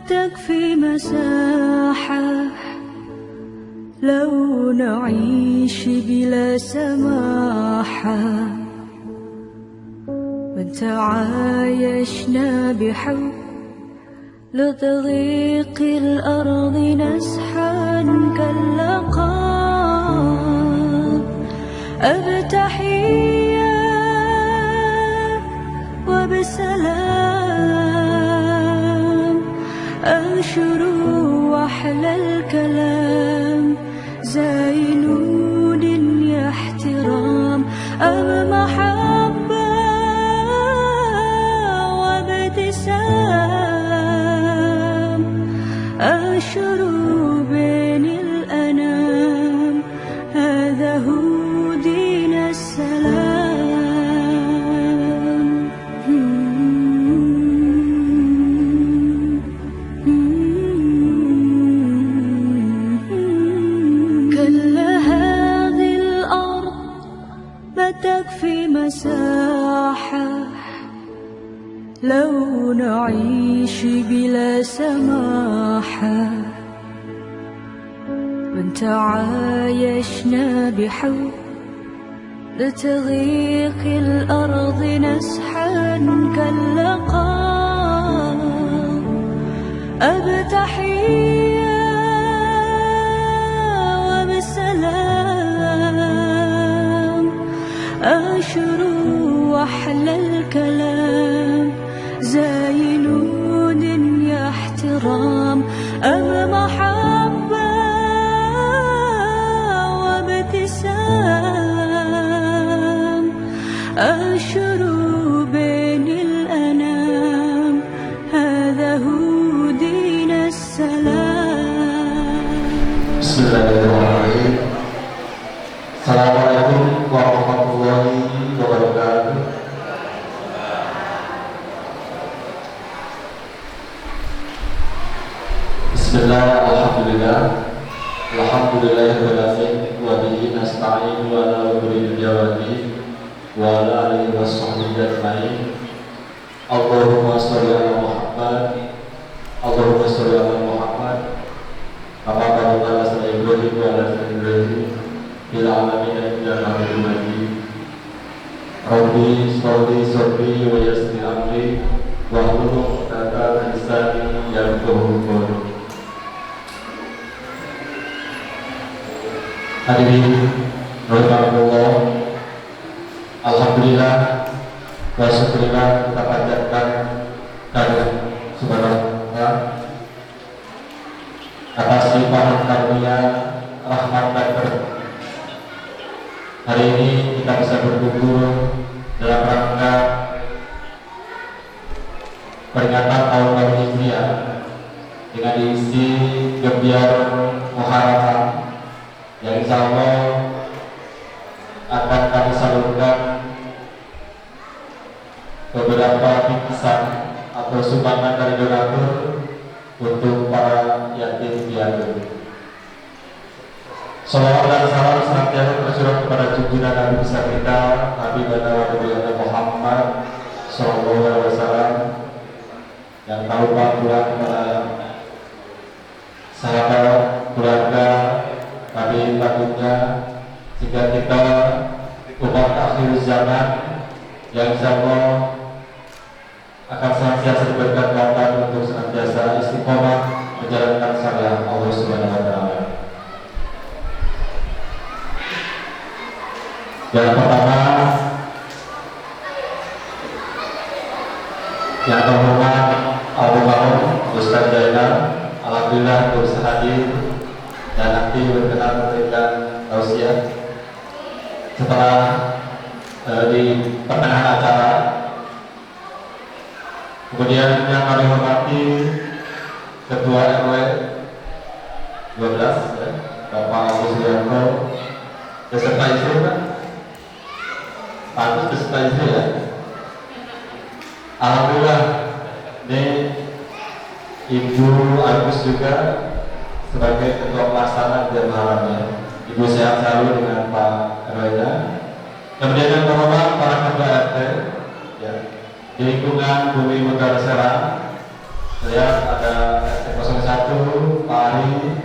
تكفي مساحة لو نعيش بلا سماحة وتعايشنا بحب لتضيق الأرض نسحا كاللقاب أبتحية وبسلام أنشر وأحلى الكلام زينون يا احترام أم محبة وابتسام أنشر بين الأنام هذا هو دين السلام تكفي مساحة لو نعيش بلا سماحة وان تعايشنا بحب لتضيق الأرض نسحا كاللقاب أبتحية وبسلام أنشر وأحلى الكلام زينون يا احترام أم محبة وابتسام أنشر بين الأنام هذا هو دين السلام. بسم الله الرحمن الرحيم. Assalamualaikum warahmatullahi wabarakatuh. Bismillah, alhamdulillah, alhamdulillahirabbil alamin wa bihi nasta'in wa ala umuri dunyawati wa ala alihi washabbihi ajmain. Allahumma shalli ala Muhammad, Allahumma shalli ala Muhammad. Kama qala Ibrahim wa ala Ibrahim fil alamin innaka Hamidum Majid. Rabbi sholli sadri wa yassir amri wahlul 'uqdatam min lisani yafqahu qawli. Hadirin rahimakumullah, alhamdulillah wa syukurillah kita panjatkan kehadirat subhanahu wa ta'ala atas limpahan karunia rahmat dan berkah. Hari ini kita bisa berkumpul dalam rangka peringatan tahun baru Hijriah dengan diisi Gebiar Muharram yang insya Allah akan kami salurkan beberapa bingkisan atau sumbangan dari donatur untuk para yatim piatu. Salawat dan salam senantiasa tercurah kepada junjungan Nabi besar kita Nabi Banda Muhammad Sallallahu Alaihi Wasallam, yang tak lupa pula kepada sahabat, keluarga, Nabi takutnya jika kita umat akhir zaman yang insyaallah akan senantiasa diberikan kekuatan untuk senantiasa istiqomah menjalankan syariat Allah Subhanahu Wa Taala. Yang pertama, yang terhormat Almarhum Ustaz Zainal, alhamdulillah bisa hadir dan nanti berkenan memberikan tausiah setelah di pertengahan acara. Kemudian yang kami hormati Ketua RW 12 ya, Bapak Agus Suyanto beserta istri kan? Pak Agus beserta istri ya. Alhamdulillah, ini Ibu Agus juga sebagai ketua pelaksana dan malamnya. Ibu sehat selalu dengan Pak RW-nya. Kemudian yang terhormat para ketua RT ya, di lingkungan Bumi Megara Serang, Lihat ada RT01 Pak Ari,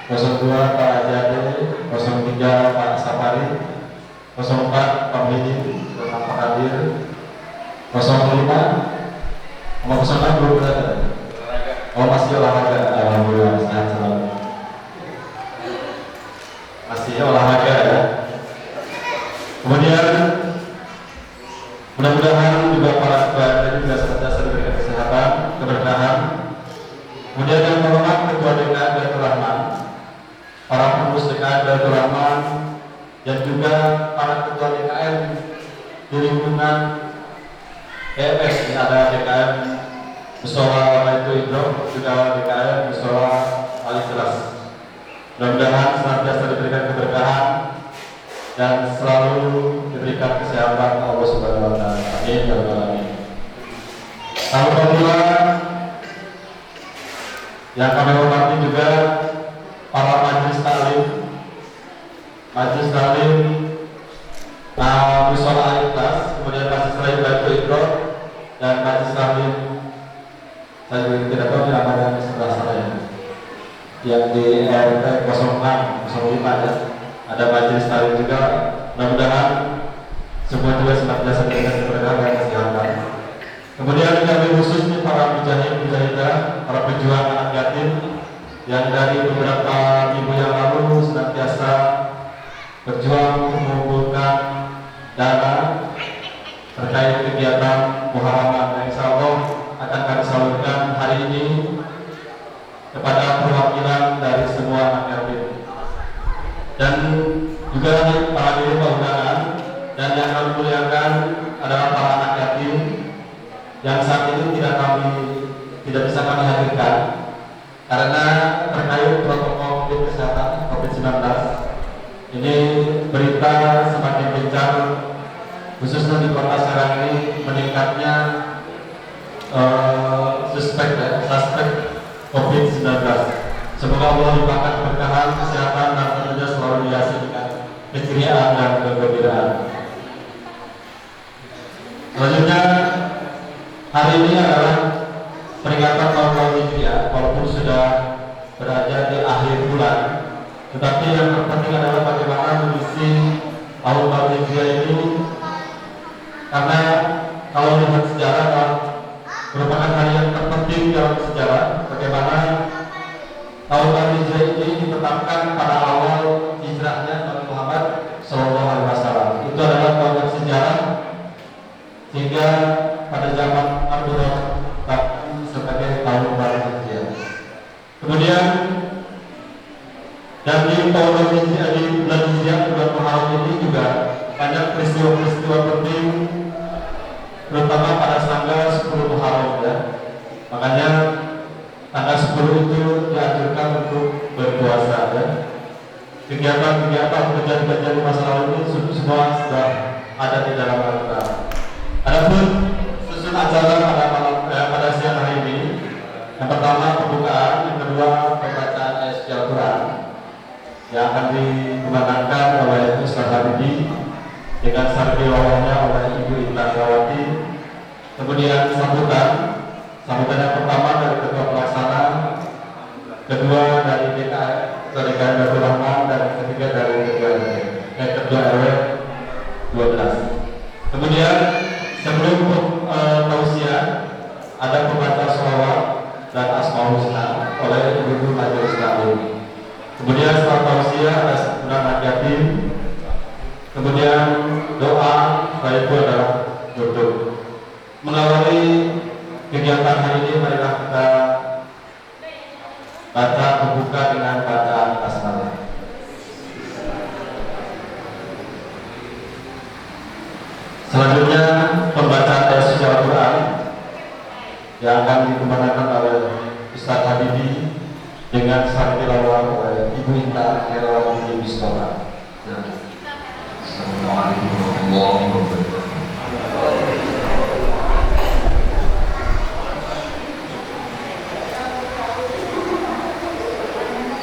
02 Pak Ajade, 03 Pak Sapari, 04 Pak Bidi, Pak Kadir, 05 sama 06 belum berada. Oh masih olahraga, alhamdulillah sehat selalu. Masih olahraga ya. Kemudian mudah-mudahan juga para keluarga juga senantiasa diberikan kesehatan, keberkahan. Kemudian yang terhormat Ketua DKM Baitur Rahman, para pengurus DKM Baitur Rahman, dan juga para ketua DKM di lingkungan EMS. Ada DKM Musola Baitur Idro, juga DKM Musola Al-Ikhlas. Mudah-mudahan senantiasa diberikan keberkahan dan selalu diberikan kesehatan Allah Subhanahu wa taala. Amin ya rabbal alamin. Alhamdulillah yang kami hormati juga para majelis taklim, Musola Al-Ikhlas, kemudian majelis taklim Baitur Idro dan majelis taklim saya juga tidak tahu yang ada di sebelah saya yang di RT 06, 05 ya. Ada majelis taklim juga. Mudah-mudahan semua juga senantiasa diberikan keberkahan dan kesehatan. Kemudian kami khususnya para mujahidah, para pejuang anak yatim yang dari beberapa minggu yang lalu senantiasa berjuang mengumpulkan dana terkait kegiatan muharaman yang insya Allah akan kami salurkan hari ini kepada perwakilan dari semua anak yatim dan juga para hadirin undangan. Dan yang kami muliakan adalah para anak yatim yang saat ini tidak bisa kami hadirkan karena terkait protokol kesehatan COVID-19. Ini berita semakin gencar khususnya di kota Serang ini meningkatnya suspek COVID-19. Semoga Allah limpahkan keberkahan, kesehatan, dan tentunya selalu dihiasi dengan keceriaan dan kegembiraan. Selanjutnya, hari ini adalah peringatan tahun Hijriah, walaupun sudah berada di akhir bulan, tetapi yang terpenting adalah bagaimana mengisi tahun Hijriah ini, karena kalau lihat sejarah merupakan hari yang terpenting dalam sejarah. Bagaimana tahun Hijriah ini ditetapkan pada awal hijrahnya Nabi Muhammad SAW. Itu adalah tahun yang sejarah, sehingga pada zaman Abdullah sebagai tahun baru Hijriah. Kemudian dan di tahun Hijriah, di bulan Hijriah, bulan Muharram ini juga banyak peristiwa-peristiwa penting, terutama pada tanggal 10 Muharram ya. Makanya tanggal 10 itu dianjurkan untuk berpuasa ya. Kegiatan-kegiatan kejadian di masa lalu ini semua sudah ada di dalam Al-Quran. Adapun susun acara pada siang hari ini, yang pertama pembukaan, yang kedua pembacaan ayat suci Al-Quran yang akan dikumandangkan oleh Ustaz Habibie dengan sarjana oleh Ibu Intan Rawati. Kemudian sambutan yang pertama dari ketua pelaksana, kedua dari DKM Baitur Rahman, dan ketiga dari ketua RW 12. Kemudian sebelum tausiah ada pembaca sholawat dan asmaul husna oleh ibu majelis taklim. Kemudian setelah tausiah ada santunan yatim. Kemudian doa, setelah itu adalah tutup. Mengawali kegiatan hari ini, marilah kita membuka dengan bacaan basmalah. Selanjutnya pembacaan ayat suci Al-Quran yang akan dikumandangkan oleh Ustaz Habibie dengan sarana tilawah oleh Ibu Intan Herawati Mustafa. Assalamualaikum warahmatullahi wabarakatuh.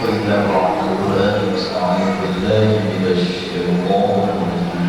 وإذا قرأت القرآن فاستعذ بالله من الشيطان الرجيم.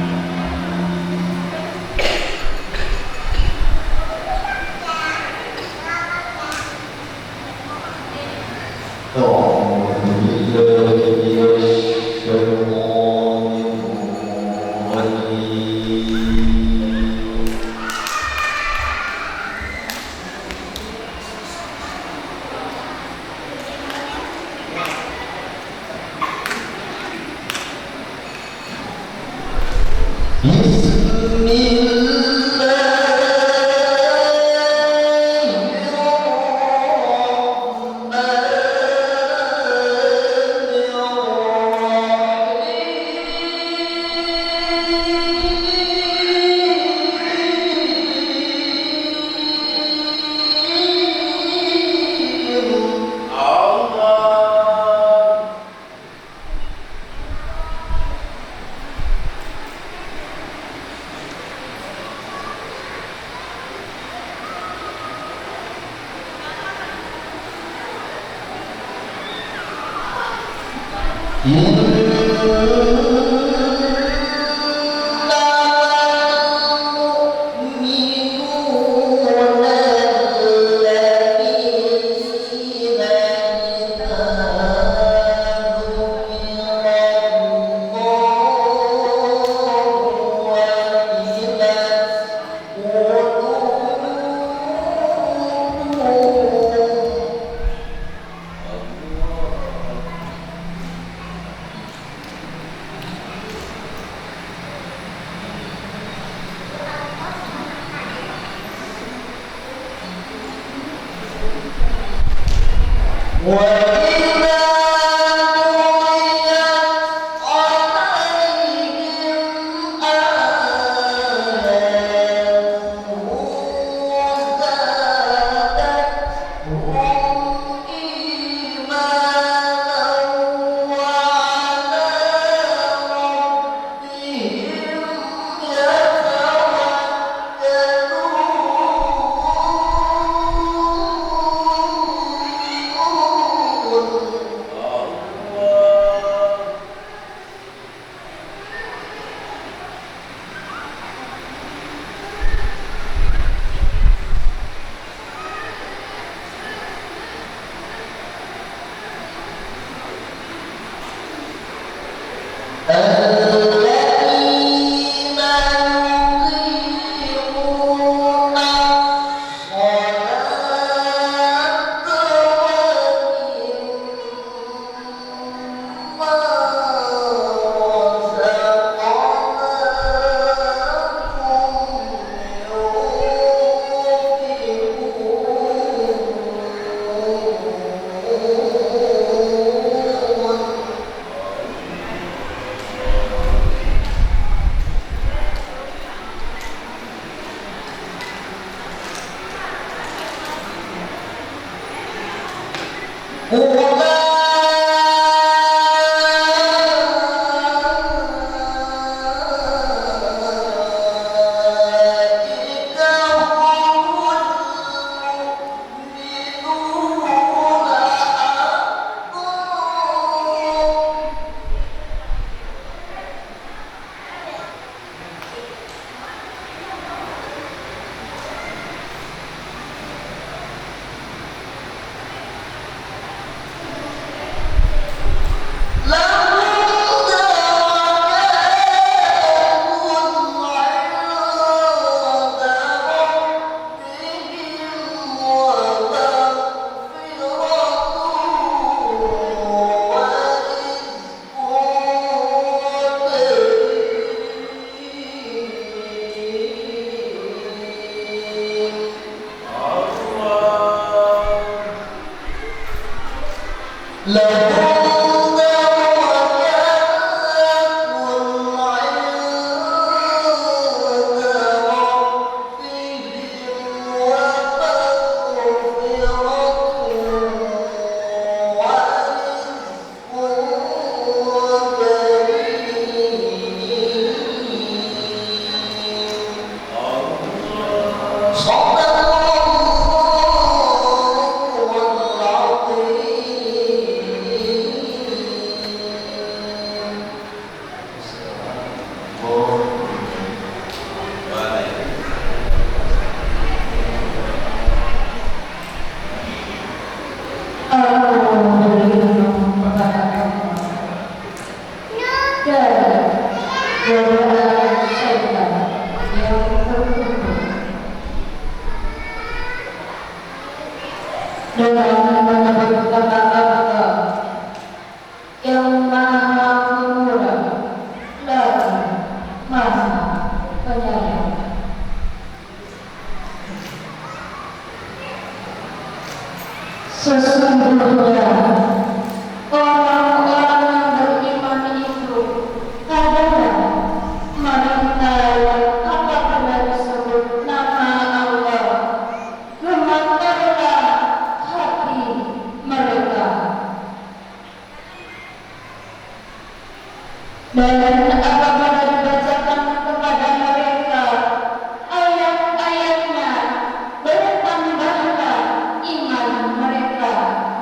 Bertambahlah iman mereka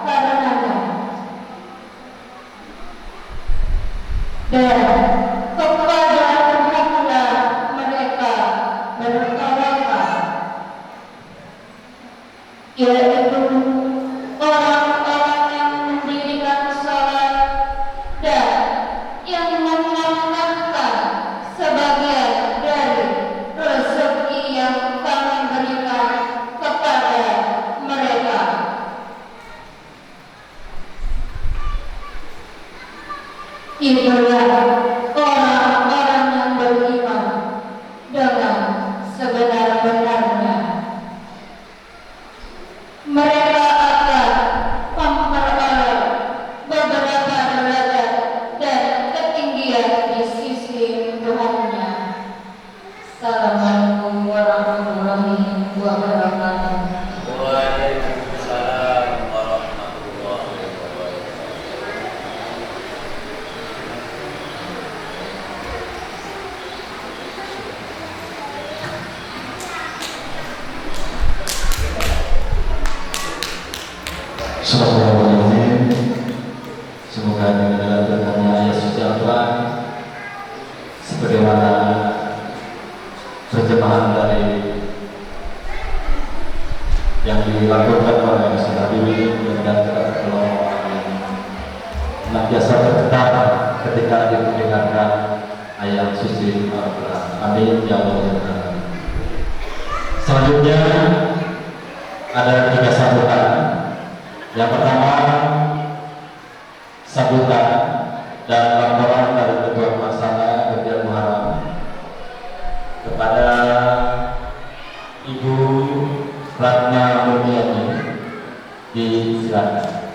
karenanya. yaitu orang-orang yang mendirikan salat dan yang menafkahkan sebagian dari rezeki yang kami berikan kepada mereka. Itulah orang-orang yang beriman dengan sebenar-benarnya. Mereka akan memperoleh beberapa derajat dan ketinggian di sisi Tuhannya. Assalamualaikum warahmatullahi wabarakatuh. Waalaikumsalam warahmatullahi wabarakatuh. Bismillahirrahmanirrahim. Semoga dengan berkatnya ayat suci Al-Quran sebagaimana terjemahan dari yang dilakukan oleh Ustaz Habibie dan orang yang senantiasa bergetar ketika didengarkan ayat suci Al-Quran. Amin ya Allah. Selanjutnya ada 3 sambutan. Yang pertama, sambutan dan laporan dari Ketua Pelaksana Kegiatan Muharram kepada Ibu Ratna Mulyani, disilakan.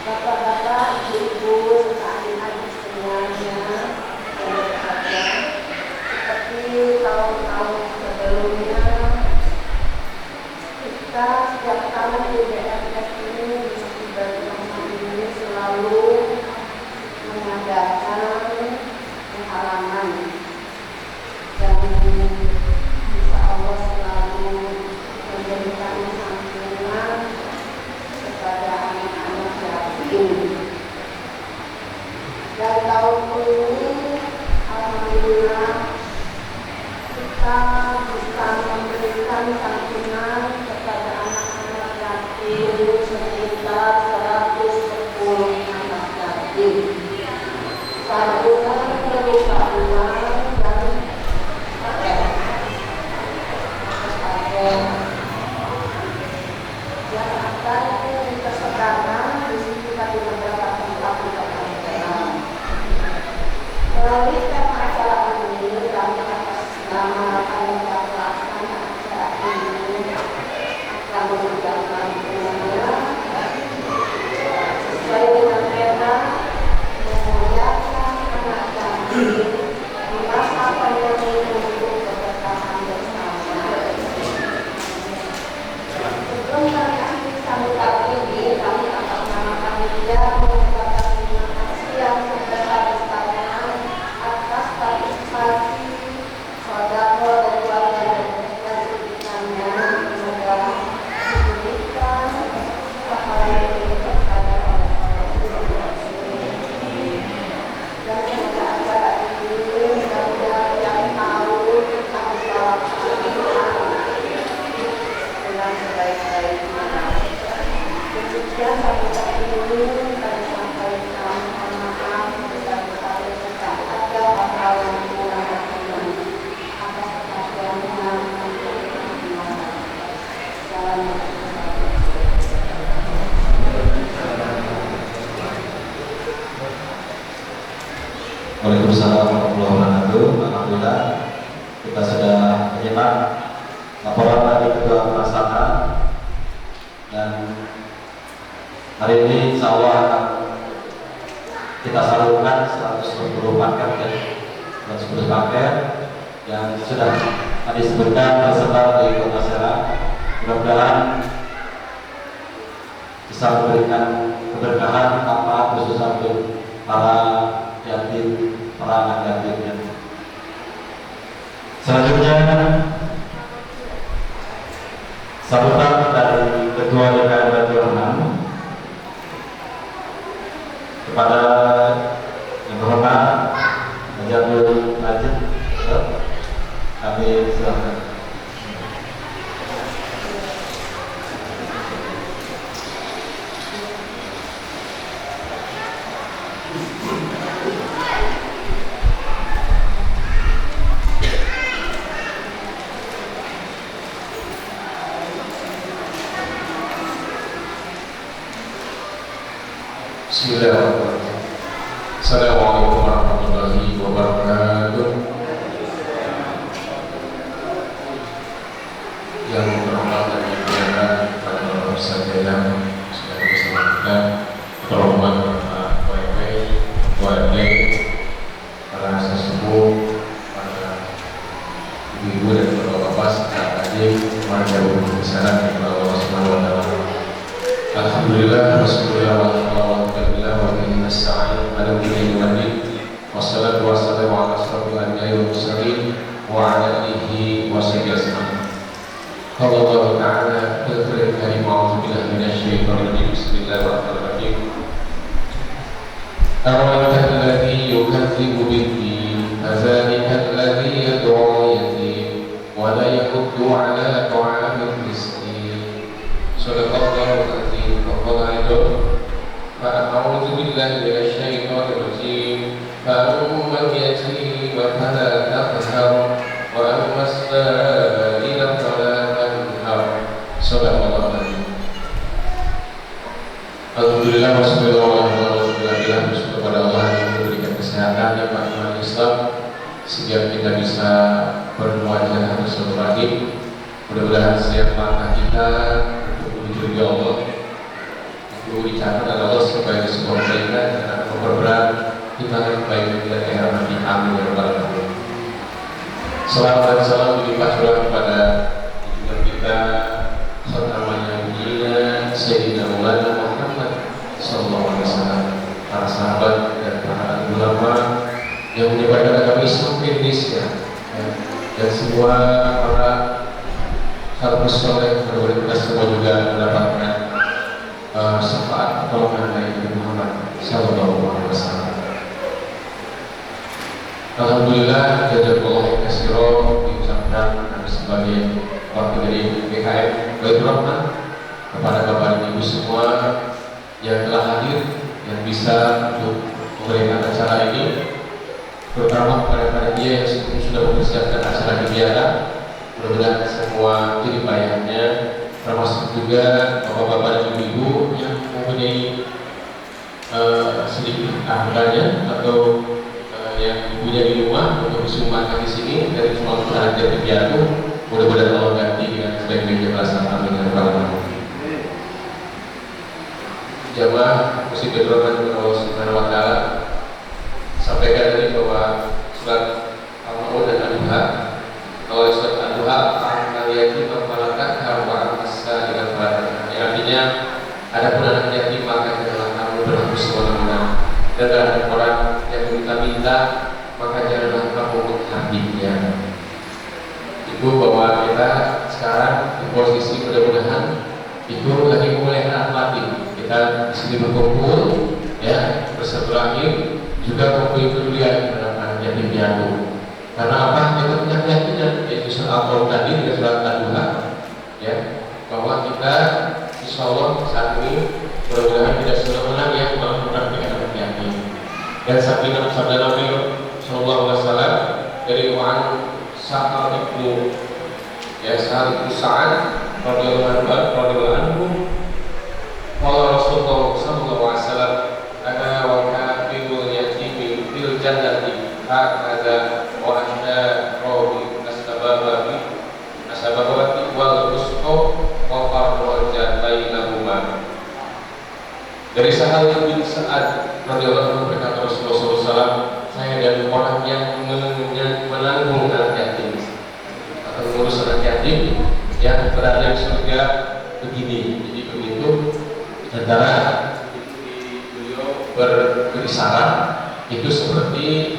Bapak-bapak, ibu-ibu, adik-adik semuanya, seperti tahun-tahun sebelumnya, kita setiap tahun di DFS ini di Masjid ini selalu mengadakan pengalaman dan insya Allah selalu memberikan santunan kepada anak-anak yatim. Dan tahun ini alhamdulillah kita bisa memberikan santunan kepada anak-anak yatim sekitar 110 anak yatim. Santunan berupa uang dan paket yang akan kita sebarkan di sekitar di beberapa tempat di kota Medan. Melalui tema acara ini, kami atas nama panitia pelaksana acara ini akan mengucapkan Ya, sampai saat ini kami sampaikan mohon maaf sebesar-besarnya jika ada hal-hal yang kurang berkenan atas perhatiannya dan Waalaikumsalam warahmatullahi wabarakatuh. Alhamdulillah kita sudah menyimak laporan dari Ketua Pelaksana, dan hari ini insya Allah akan kita salurkan 110 paket dan 110 paket yang sudah disebutkan tersebar di Kota Serang. Mudah-mudahan bisa memberikan keberkahan apa khususnya untuk para yatim, para anak yatimnya. Selanjutnya sambutan dari Ketua DPRD Baturan kepada yang berhormat Najamul Majid, kami silakan. Bismillahirrahmanirrahim. Assalamualaikum warahmatullahi wabarakatuh. Yang terhormat dan dimuliakan pada Bapak Sajjah sudah bersama kita, terhormat Bapak WP, WD, para sesepuh, para ibu-ibu dan bapak-bapak serta adik, warga besar yang Allah Subhanahu wa taala. Alhamdulillah, Rasulullah wassalatu wassalamu ala asrofil anbiya'i wal mursalin wa ala alihi wa sahbihi ajma'in. Qala Allah ta'ala fil Qur'anil karim, a'udzu billahi minasy syaithanir rajim. Bismillahirrahmanirrahim. Ara'aita alladhi yukadzibu bid-din, fadhalika alladhi yad'u al-yatim wa la yahuddu 'ala ta'amil miskin. Shadaqallahu al-'azim. Wa qala fa'a'udzu billahi minasy syaithanir rajim. فأما اليتيم فلا تقهر وأما السائل فلا تنهر. Subhanallah. Alhamdulillah wassalatu bersyukur kepada Allah yang memberikan kesehatan dan nikmat Islam sehingga kita bisa bermuajah bersilaturahim. Mudah-mudahan setiap langkah kita untuk menuju Allah itu dicatat oleh Allah sebagai sebuah kebaikan dan akan memperberat kita baik dan era nanti. Amin ya rabbal alamin. Salam dan salam dilimpahkan kepada junjungan kita khatamanya mulia Sayyidina Maulana Muhammad sallallahu alaihi wasallam, para sahabat dan para ulama yang menyebarkan agama Islam di Indonesia, dan semua para salafus saleh. Mudah-mudahan kita semua juga mendapatkan syafaat pertolongan dari Nabi Muhammad sallallahu alaihi wasallam. Alhamdulillah, jazakallahu khairan diucapkan sebagai wakil dari BKM Baitur Rahman kepada Bapak dan Ibu semua yang telah hadir, yang bisa untuk memberikan acara ini, terutama kepada panitia yang sudah mempersiapkan acara kegiatan. Mudah-mudahan semua jeripayahnya, termasuk juga Bapak-bapak dan Ibu-ibu yang mempunyai sedikit harganya atau yang ibunya di rumah untuk disumbangkan di sini dari semua usaha Jati Piatu. Mudah-mudahan Allah ganti dengan sebaik-baiknya balasan. Amin ya rabbal alamin. Jamaah musik berdoa Allah Subhanahu wa taala, sampaikan tadi bahwa surat Al-Maun dan Al-Duha, kalau surat Al-Duha akan yatim melakukan harwa masa dengan perhatian, yang artinya ada pun anak yatim maka janganlah kamu berhapus semena-mena, dan ada orang yang minta-minta maka janganlah kamu menghabisnya. Itu bahwa kita sekarang di posisi mudah-mudahan itu lagi mulai latih. Kita di sini berkumpul, ya, bersilaturahim, juga memberi kepedulian terhadap yatim piatu. Karena apa? Kita punya keyakinan, yaitu soal Al-Quran tadi dengan surat Al-Duha, ya, bahwa kita insya Allah saat ini Dan sabda Nabi Sallallahu Alaihi Wasallam dari Wan Sa'ad ibnu Sa'ad radhiyallahu anhu, qala Rasulullah Sallallahu Alaihi Wasallam, ana wa kafirul yatimi fil jannati hakadha wa anna rawi asbabati wal usqa wa farraja bainahuma. Dari Sahal bin Sa'ad radhiyallahu anhu berkata Rasulullah SAW, saya dan orang yang menanggung anak yatim atau mengurus anak yatim yang berada di surga begini. Jadi begitu antara beliau berisarat itu seperti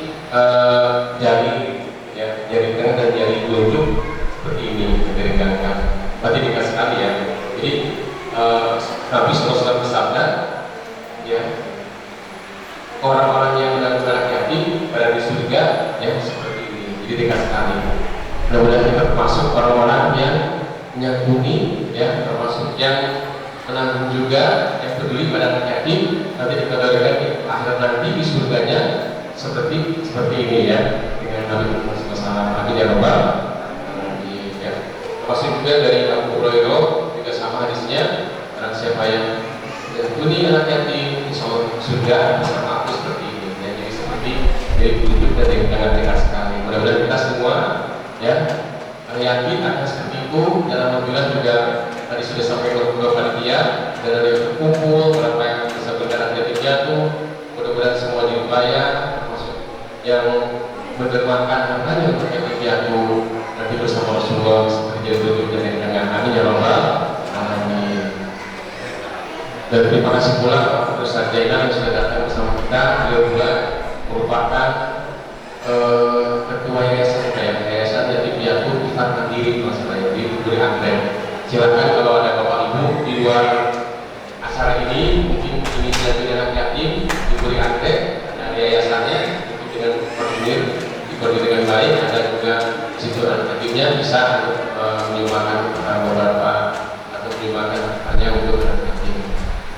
jari tengah dan jari telunjuk seperti ini diringkankan. Berarti dikasih sekali ya. Jadi Nabi SAW bersabda, ya, orang-orang yang menanggung anak yatim berada di surga ya seperti ini. Jadi dikasih sekali. Mudah-mudahan kita termasuk orang-orang yang menyantuni, ya, termasuk yang menanggung juga, yang peduli pada anak yatim. Nanti kita berikan akhir nanti di surganya seperti ini ya, dengan Nabi Muhammad SAW. Amin ya Rabbal alamin. Ya. Termasuk juga dari Abu Hurairah juga sama hadisnya, barang siapa yang menyantuni anak yatim, insya Allah surga bersama aku seperti ini. Ya, jadi seperti dari wujud dan dari tangan dekat sekali. Mudah-mudahan kita semua ya yakin akan seperti itu. Dan alhamdulillah juga tadi sudah sampai ke panitia dan ada yang berkumpul, berapa yang bisa berdarah yatim jatuh. Mudah-mudahan semua dibayar, termasuk yang mendermakan hartanya untuk yatim jatuh nanti bersama Rasulullah seperti jadi wujud dan dari tangan. Amin ya Rabbal alamin. Dan terima kasih pula Pak Ustaz Jainal yang sudah datang bersama kita. Beliau juga merupakan ketua yayasan yatim piatu Ifat Mandiri masalah di Buri Anggrek. Silakan kalau ada bapak ibu di luar acara ini mungkin inisiatif anak yatim di Buri Anggrek, ada yayasannya itu dengan koordinir dengan baik. Ada juga situ anak yatimnya bisa menyumbangkan beberapa atau menyumbangkan hanya untuk anak yatim.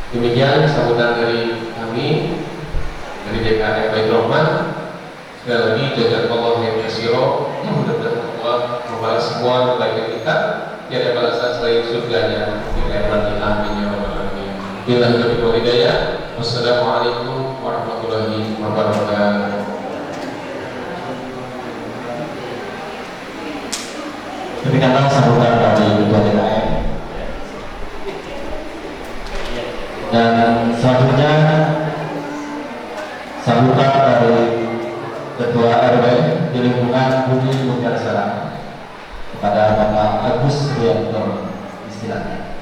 Demikian sambutan dari kami dari DKM Baitur Rahman. Sekali lagi jazakallahu khairan katsiran. Mudah-mudahan Allah membalas semua kebaikan kita. Tiada balasan selain surganya di akhirat. Amin ya rabbal alamin. Billahi taufiq wal hidayah. Wassalamualaikum warahmatullahi wabarakatuh. Demikianlah sambutan dari Ketua DKM. Dan selanjutnya sambutan dari Ketua RW di lingkungan Bumi Bungarsara kepada Bapak Agus Rianto, istilahnya.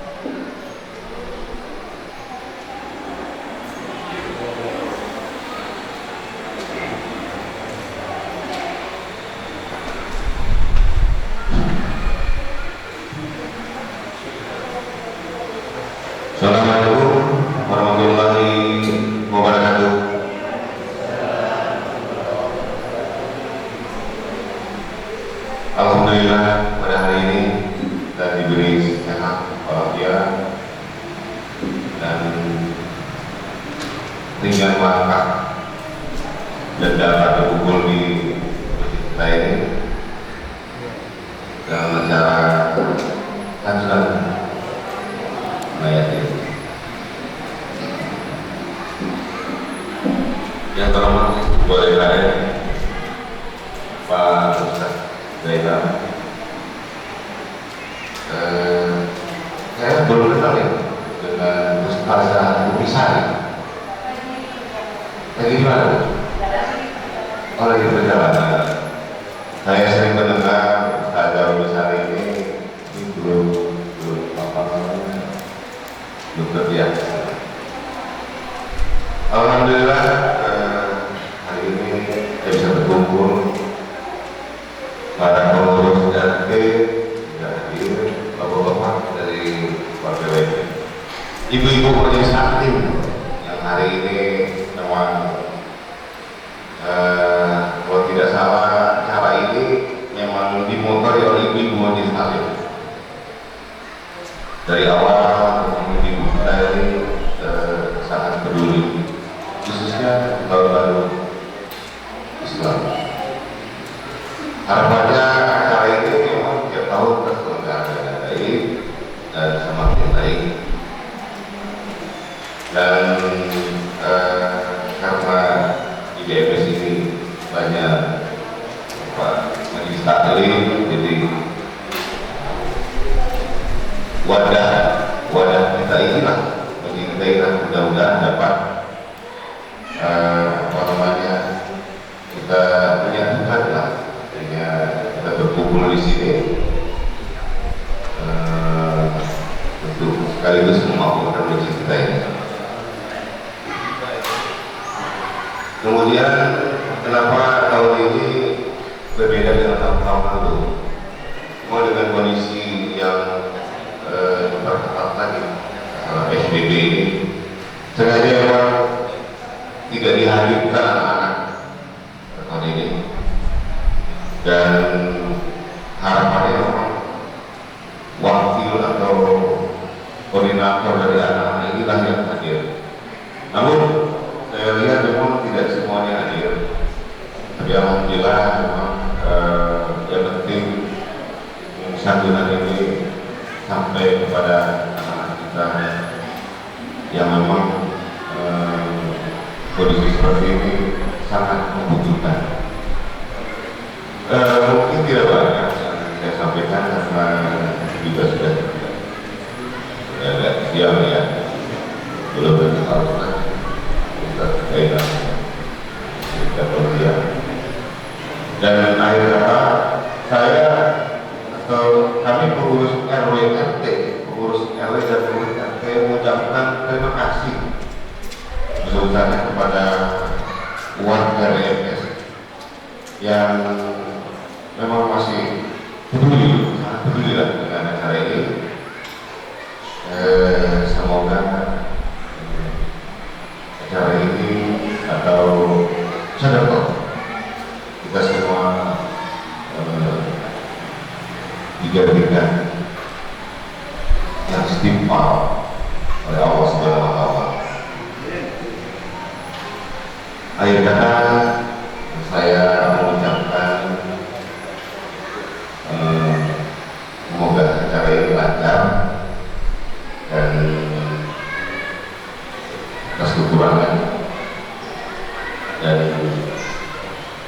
Assalamualaikum warahmatullahi wabarakatuh. Alhamdulillah pada hari ini kita diberi sehat walafiat dan ringan langkah dan dapat berkumpul di masjid kita ini dalam acara santunan yatim. Yang terhormat Ketua DKM Pak Ustaz Zainal, saya belum kenal ya dengan Ustazah Lupisari. Lagi gimana? Oh, lagi berjalan. Saya sering mendengar Ustazah Lupisari ini belum terbiasa. Alhamdulillah hari ini saya bisa berkumpul. Para pengurus dan tidak hadir, bapak-bapak dari keluarga WP, ibu-ibu majelis taklim yang hari ini memang kalau tidak salah cara ini memang dimotori oleh ibu-ibu majelis taklim. Dari awal ibu kita ini sangat peduli, khususnya baru-baru harapannya acara ini memang tiap tahun terselenggara dengan baik dan semakin baik. Dan karena di BMS ini banyak majelis taklim, jadi wadah kita inilah menjadi daerah, mudah-mudahan dapat kita menyatukan lah, artinya kita berkumpul di sini untuk sekaligus memaafkan rezeki kita ini. Kemudian kenapa tahun ini berbeda dengan tahun lalu? Cuma dengan kondisi yang diperketat lagi, PSBB ini sengaja memang tidak dihadirkan anak-anak tahun ini, dan harapannya memang wakil atau koordinator dari anak-anak inilah yang hadir. Namun saya lihat memang tidak semuanya hadir, tapi alhamdulillah memang yang penting santunan ini sampai kepada anak-anak kita yang memang kondisi seperti ini sangat membutuhkan. Mungkin tidak banyak yang saya sampaikan karena juga sudah agak siang ya, belum beritahukan kita kerja. Dan akhir kata saya atau kami pengurus RW RT, pengurus RW dan pengurus RT mengucapkan terima kasih besar kepada warga BMS yang memang masih peduli, sangat peduli lah dengan acara ini. Semoga acara ini atau sedekah kita semua dijadikan yang istimewa oleh Allah Subhanahu wa Ta'ala. Akhir kata saya mengucapkan semoga acara ini lancar dan atas kekurangan dan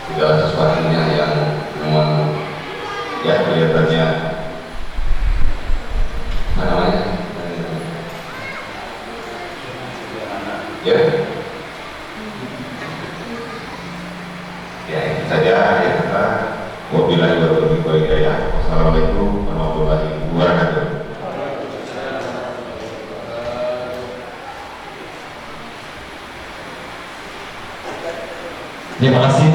segala sesuatunya yang memang ya kelihatannya apa namanya ya itu saja ya kita. Wabillahi taufiq wal hidayah. Wassalamualaikum warahmatullahi wabarakatuh. Terima kasih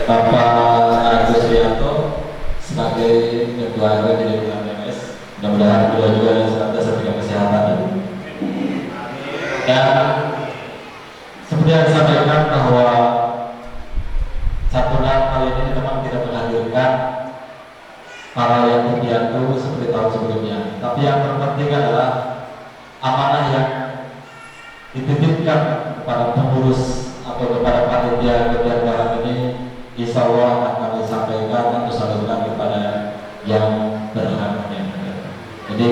Bapak Agus Rianto sebagai Ketua RW di lingkungan BMS. Mudah-mudahan beliau juga senantiasa berikan kesehatan. Dan seperti yang disampaikan bahwa Santunan kali ini memang tidak menghadirkan para yang terpiatu seperti tahun sebelumnya. Tapi yang terpenting adalah amanah yang dititipkan kepada pengurus atau kepada panitia kegiatan ini, insya Allah akan kami sampaikan dan disalurkan kepada yang berhaknya. Jadi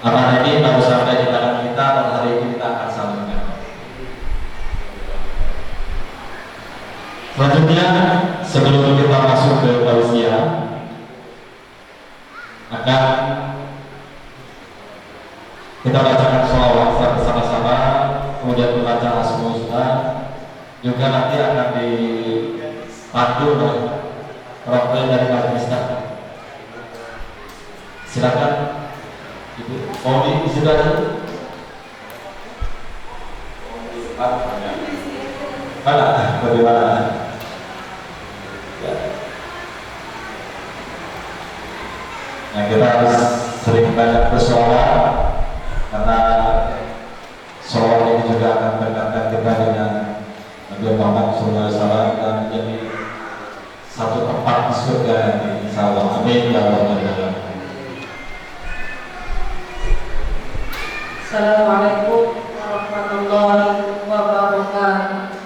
amanah ini baru sampai di tangan kita dan hari ini kita akan salurkan. Selanjutnya, sebelum kita masuk ke tausiah, akan kita bacakan sholawat bersama-sama, kemudian membaca Asmaul Husna, juga nanti akan dipandu oleh perwakilan dari majelis taklim. Silakan, Ibu. Mau di situ aja? Mana? Bagaimana? Ya. Nah, kita harus sering banyak bersolawat karena solawat ini juga akan mendekatkan kita dengan Nabi Muhammad SAW dan menjadi satu tempat di surga nanti, insya Allah. Amin ya Allah. Assalamualaikum warahmatullahi wabarakatuh.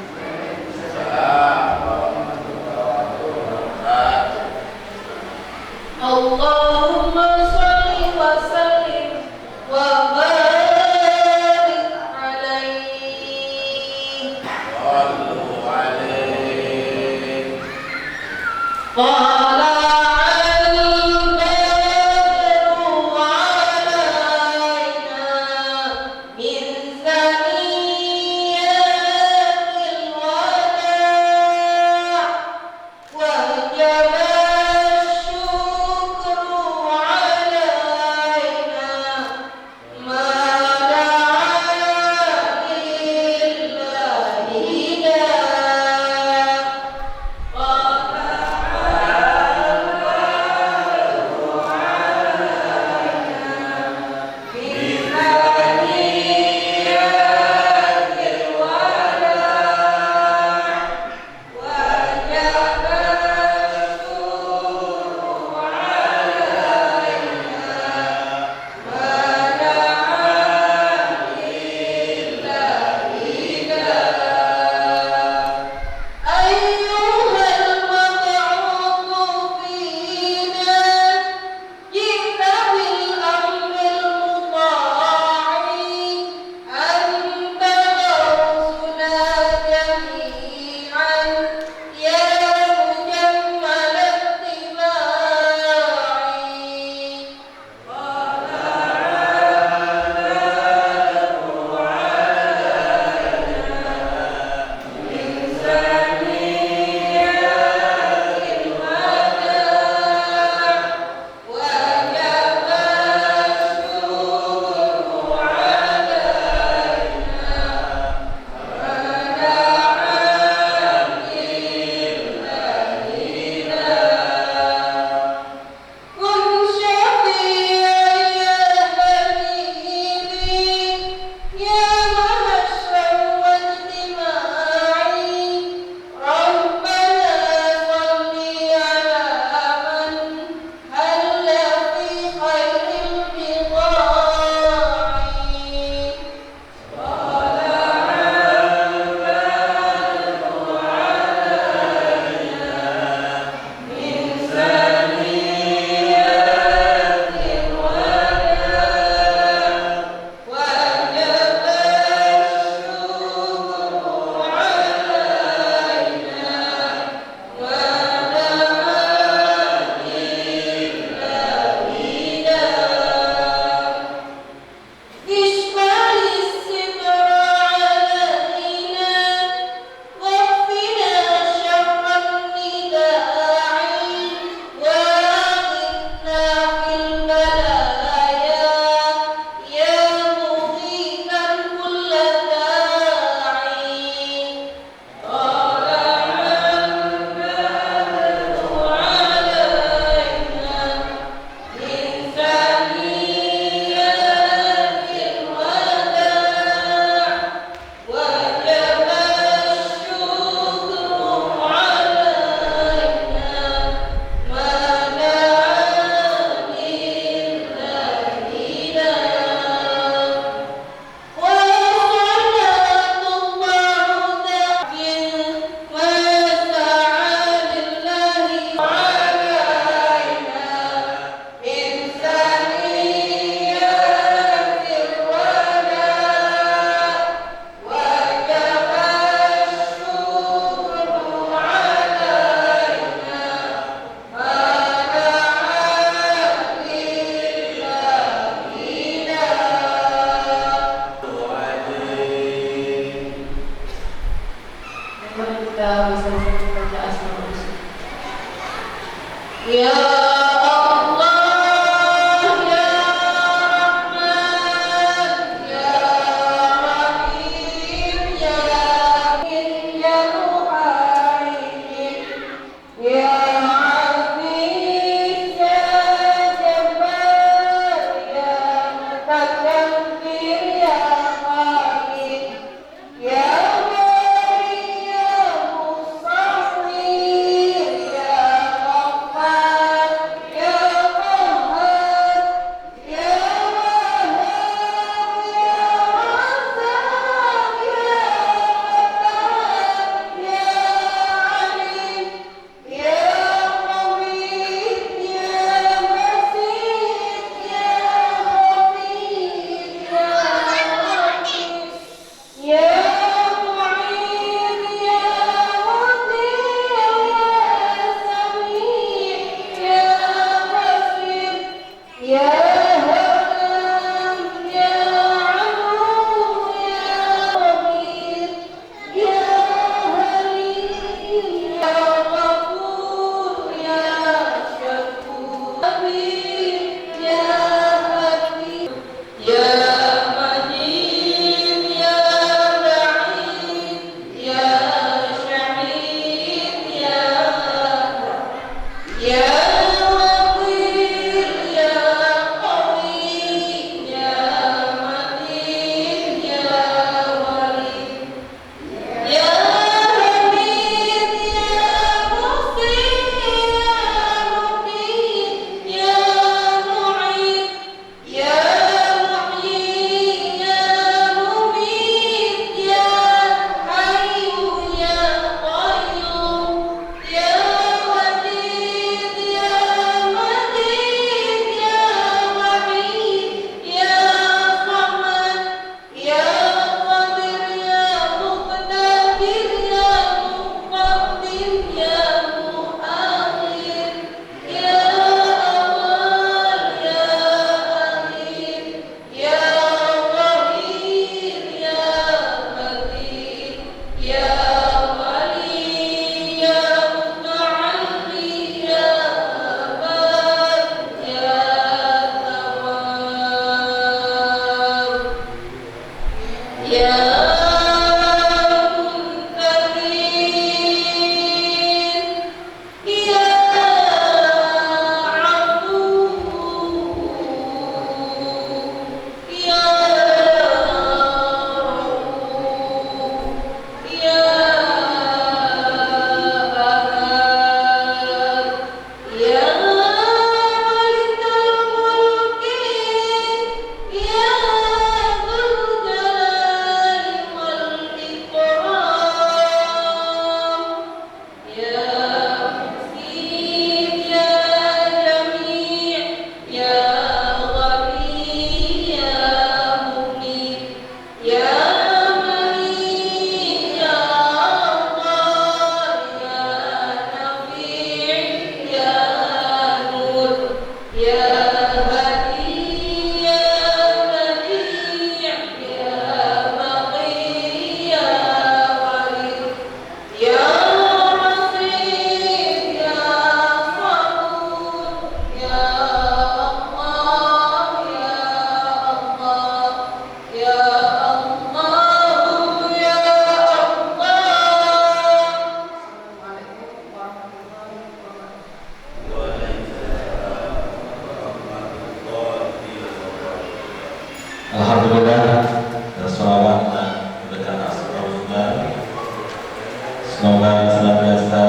Semoga senantiasa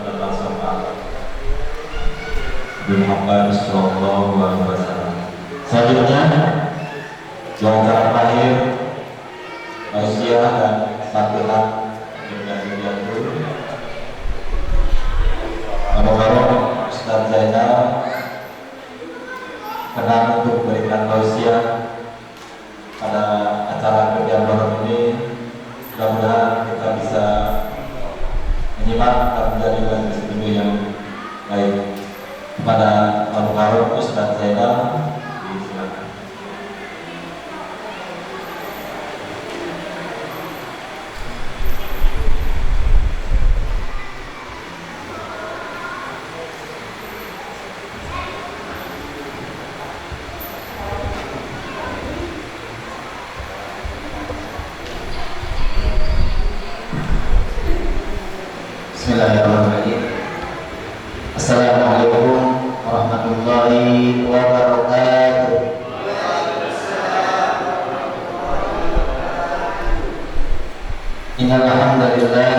bermanfaat. Muhammad sallallahu alaihi wasallam. Selanjutnya doa terakhir Aisyah dan Fatihah dengan dulu. Bapak-bapak, Ustaz Zainal kenal untuk berikan tausiah pada acara kerja bareng ini. Mudah-mudahan kita bisa menyimak dan menjadi majelis ilmu yang baik. Kepada Bapak Ustaz Zainal, silakan. Innal hamdalillah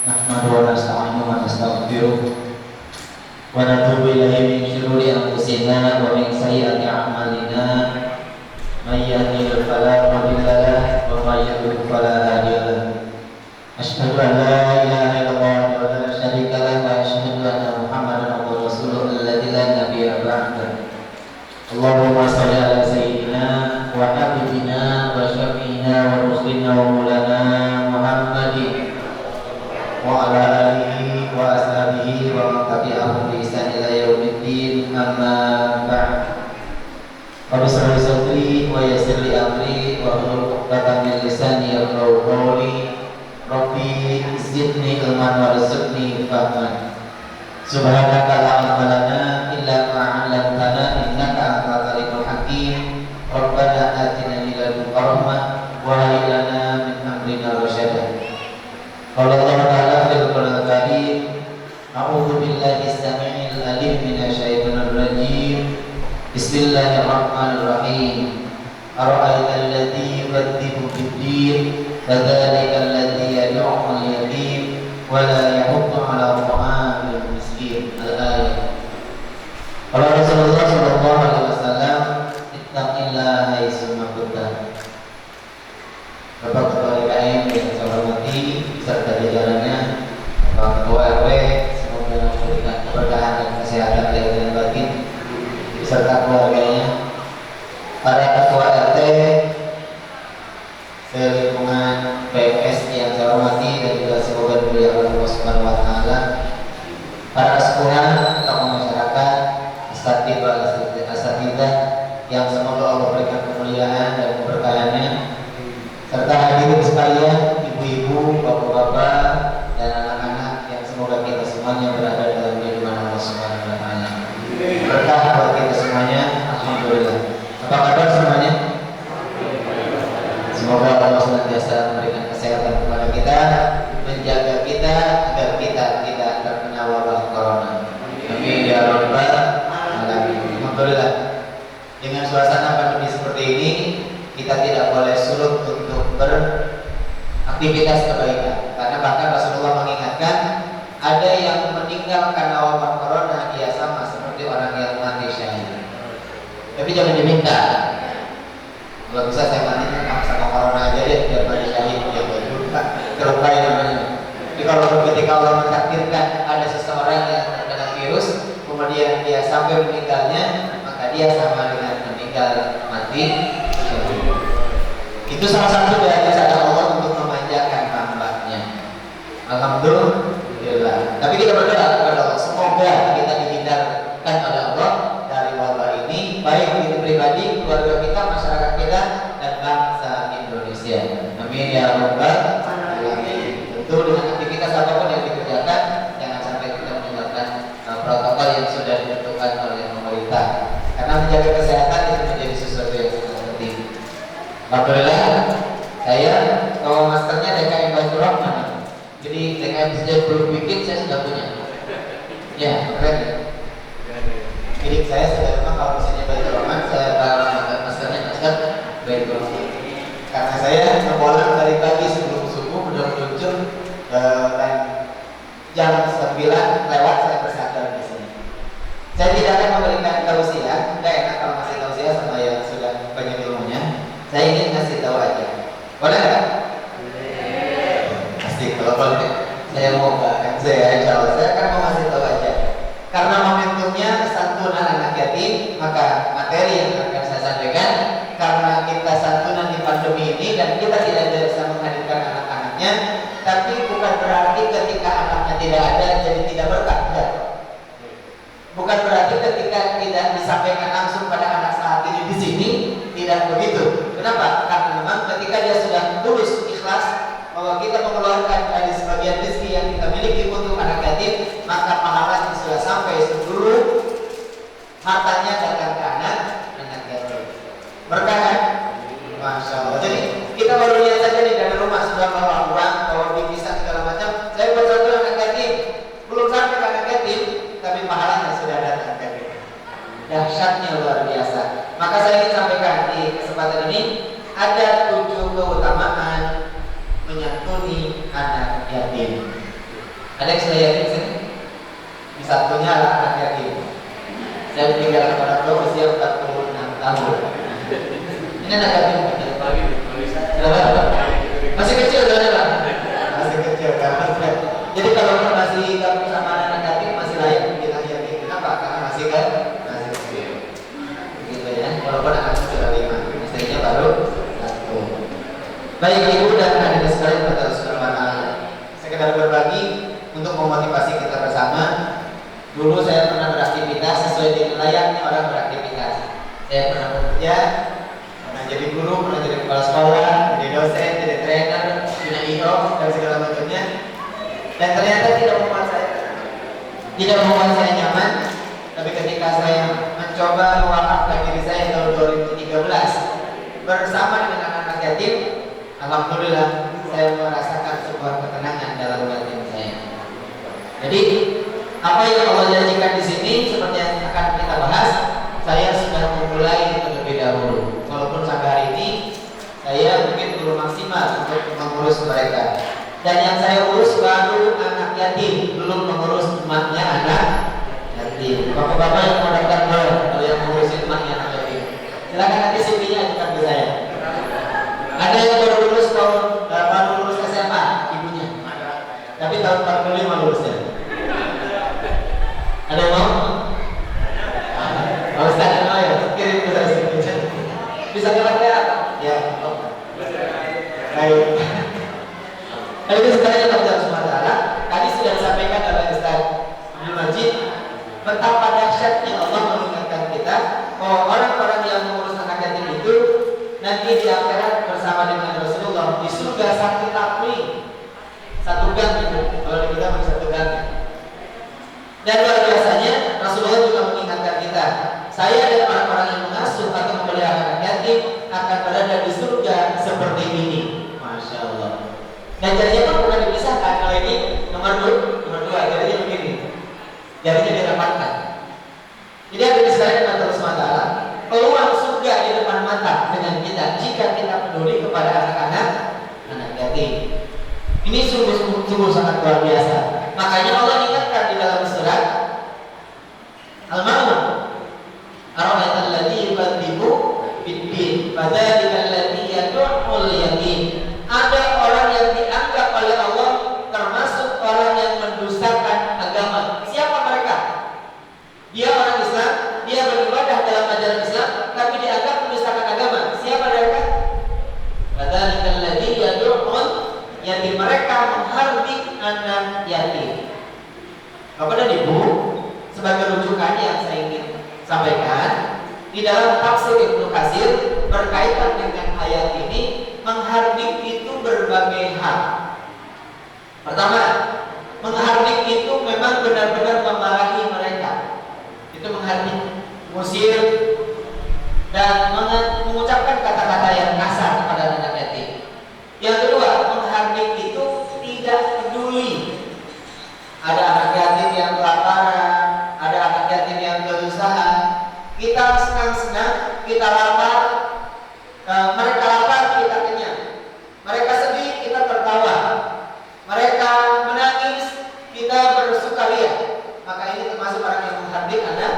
nahmaduhu wa nasta'inuhu wa nastaghfiruh wa natubu ilaihi min shururi anfusina wa min sayyiati a'malina may yahdihillahu fala mudilla lahu wa may yudlil fala hadiya lahu. Asyhadu an la ilaha illallah wa la syarika lahu wa asyhadu anna Muhammadan abduhu wa rasuluhu alladzi la nabiyya ba'dahu. Allahumma shalli ala sayyidina wa habibina wa syafi'ina wa rusulina wa maulana Muhammadin wa ala alihi wa ashabihi wa man tabi'ahum bi ihsan ila yaumiddin, amma ba'd. Rabbi shrah li sadri wa yassir li amri wa hlul 'uqdatam min lisani yafqahu qawli. Rabbi zidni ilman warzuqni fahman. Subhanaka la ilma lana illa ma 'allamtana innaka antal alimul hakim. Rabbana atina min ladunka rahmah wa hayyi lana min amrina rasyada. Qala Allah Ta'ala fil Qur'anil Karim, a'udzu billahi as-sami'il 'alim minasy syaithanir rajim. Bismillahirrahmanirrahim. Ara'aital ladzi yukadzibu bid-din fadzalika alladzi yad'u al-yatim wa la yahuddu 'ala ta'amil miskin. Al-ayat. Qala Rasulullah sallallahu alaihi wasallam, ittaqillaha haitsu ma kunta. Bapak Ketua DKM yang saya hormati serta jajarannya, Bapak Ketua RW, semoga memberikan keberkahan dan kesehatan lahir dan batin beserta keluarganya, para ketua RT, selingkungan PMS yang saya hormati dan juga semoga diberi Allah Subhanahu wa taala, para sekolah, tokoh masyarakat, asatidzah yang semoga Allah berikan kemuliaan dan keberkahannya, serta hadirin sekalian, ibu-ibu, bapak-bapak, dan anak-anak yang semoga kita semuanya berada dalam lindungan Allah Subhanahu wa taala. Berkah buat kita semuanya, alhamdulillah. Apa kabar semuanya? Semoga Allah senantiasa memberikan kesehatan kepada kita, menjaga kita agar kita tidak terkena wabah corona. Amin ya rabbal alamin. Alhamdulillah. Dengan suasana pandemi seperti ini, kita tidak boleh surut untuk beraktivitas kebaikan, karena bahkan Rasulullah mengingatkan ada yang meninggal karena wabah corona, dia sama seperti orang yang mati syahid. Tapi jangan diminta, kalau bisa saya mati sama corona aja deh biar mati syahid, ya juga terlukai namanya. Jadi kalau ketika Allah mentakdirkan ada seseorang yang terkena virus kemudian dia sampai meninggalnya, maka dia sama dengan meninggal mati. Itu salah satu dari cara Allah untuk memanjakan hamba-Nya. Alhamdulillah. Tapi kita berdoa kepada Allah, semoga kita dihindarkan oleh Allah dari wabah ini, baik diri pribadi, keluarga kita, masyarakat kita, dan bangsa Indonesia. Amin ya rabbal alamin. Tentu dengan aktivitas apapun yang dikerjakan, jangan sampai kita meninggalkan protokol yang sudah ditentukan oleh pemerintah. Karena menjaga kesehatan itu menjadi sesuatu yang sangat penting. Alhamdulillah, saya kalau masternya DKM Baitur Rahman. Jadi DKM sejak belum bikin, saya sudah punya. Ya, keren ya. Jadi saya sudah memang kalau misalnya Baitur Rahman, saya kalau masternya master Baitur Rahman. Karena saya ngebolak dari pagi sebelum subuh udah muncul dan jam 9 lewat saya bersadar di sini. Saya tidak akan memberikan tausiah, tidak enak kalau masih tausiah sama yang sudah banyak ilmunya. Saya ingin ngasih tahu aja, boleh nggak? Asik, kalau boleh. Saya mau bahkan saya akan mau ngasih tahu aja. Karena momentumnya santunan anak yatim, maka materi yang akan saya sampaikan, karena kita santunan di pandemi ini dan kita tidak bisa menghadirkan anak-anaknya, tapi bukan berarti ketika anaknya tidak ada jadi tidak berkah. Bukan berarti ketika tidak disampaikan langsung pada anak saat ini di sini tidak begitu. Kenapa? Karena memang ketika dia sudah tulus ikhlas bahwa kita mengeluarkan dari sebagian rezeki yang kita miliki untuk anak yatim, maka pahalanya sudah sampai seluruh hartanya datang ke anak yatim. Berkah kan? Masya Allah. Jadi kita baru lihat saja nih dari rumah sudah bawa uang, bawa bingkisan segala macam. Saya buat satu anak yatim, belum sampai ke anak yatim, tapi pahalanya sudah datang ke kita. Dahsyatnya luar biasa. Maka saya ingin sampaikan di kesempatan ini ada 7 keutamaan menyantuni anak yatim. Ada yang sudah yatim sih? Di satunya adalah anak yatim. Saya tinggal orang tua usia 46 tahun. Ini anak yatim. Masih kecil kan? Masih kecil kan? Jadi kalau masih kamu sama anak yatim masih layak dibilang yatim. Kenapa? Karena masih kan? Masih kecil. Gitu ya. Walaupun anaknya sudah 5, istrinya baru 1. Baik ibu dan hadirin sekalian pada sekedar berbagi untuk memotivasi kita bersama. Dulu saya pernah beraktivitas sesuai dengan layaknya orang beraktivitas. Saya pernah bekerja, pernah jadi guru, pernah jadi kepala sekolah, jadi dosen, jadi trainer, punya IO dan segala macamnya. Dan ternyata tidak membuat saya nyaman. Tapi ketika saya mencoba mewakafkan diri saya tahun 2013 bersama dengan anak-anak yatim, alhamdulillah saya merasakan sebuah ketenangan dalam batin saya. Jadi apa yang Allah janjikan di sini seperti yang akan kita bahas, saya sudah memulai terlebih dahulu. Walaupun sampai hari ini saya mungkin belum maksimal untuk mengurus mereka. Dan yang saya urus baru anak yatim, belum mengurus emaknya anak yatim. Bapak-bapak yang mau daftar kalau yang mengurusin emaknya anak yatim, silakan nanti CV-nya ajukan ke saya. Ada yang baru lulus SMA, ibunya. Tapi tahun 45 lulusnya. Ada yang mau? Kalau Ustaz mau ya, kirim ke saya. Bisa kira-kira apa? Ya. Baik. Lalu sekarang Allah SWT tadi sudah disampaikan oleh Ustaz Abdul Majid betapa dahsyatnya Allah mengingatkan kita bahwa orang-orang yang mengurus anak yatim itu nanti di akhirat bersama dengan Rasulullah di surga satu tapling, satu gang itu. Kalau kita masih satu gang. Dan luar biasanya Rasulullah juga mengingatkan kita, saya dan orang-orang yang mengasuh atau memelihara anak yatim akan berada di surga seperti ini. Masya Allah. Dan jarinya pun bukan dipisahkan. Kalau ini nomor 2, jarinya begini, jarinya dirapatkan. Jadi ada di sekalian Allah SWT, peluang surga di depan mata dengan kita jika kita peduli kepada anak-anak yatim. Ini sungguh sangat luar biasa. Makanya Allah ingatkan di dalam surat Al-Maun, Ar-Rahmatul ladzi yukadzibu bid-din, fadzalika alladzi yad'ul yatim. Ada orang yang dianggap oleh Allah termasuk orang yang mendustakan agama. Siapa mereka? Dia orang Islam, dia beribadah dalam ajaran Islam, tapi dianggap mendustakan agama. Siapa mereka? Fadzalika alladzi yad'ul yatim. Mereka menghardik anak yatim. Bapak dan Ibu, sebagai rujukan yang saya ingin sampaikan di dalam tafsir Ibnu Katsir berkaitan dengan ayat ini, menghardik itu berbagai hal. Pertama, menghardik itu memang benar-benar memarahi mereka. Itu menghardik, mengusir dan mengucapkan kata-kata yang kasar kepada anak yatim. Yang kedua, menghardik itu tidak peduli. Ada anak yatim yang kelaparan, ada anak yatim yang kesusahan. Kita senang-senang, kita lapar, mereka lapar, kita kenyang. Mereka sedih, kita tertawa. Mereka menangis, kita bersukaria. Maka ini termasuk orang yang menghardik anak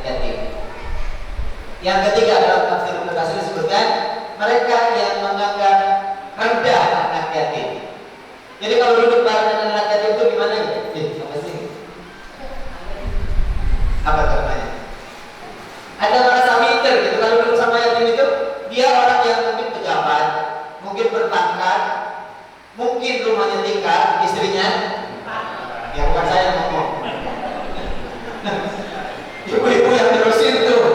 yatim. Yang ketiga dalam tafsir Ibnu Katsir disebutkan mereka yang menganggap rendah anak yatim. Jadi kalau duduk bareng dengan anak yatim itu gimana gitu? Apa sih? Apa namanya? Ada merasa minder gitu kalau duduk sama yatim itu. Dia orang yang mungkin pejabat, mungkin berpangkat, mungkin rumahnya tingkat, istrinya ya bukan saya yang ngomong. Ibu-ibu yang terusin tuh.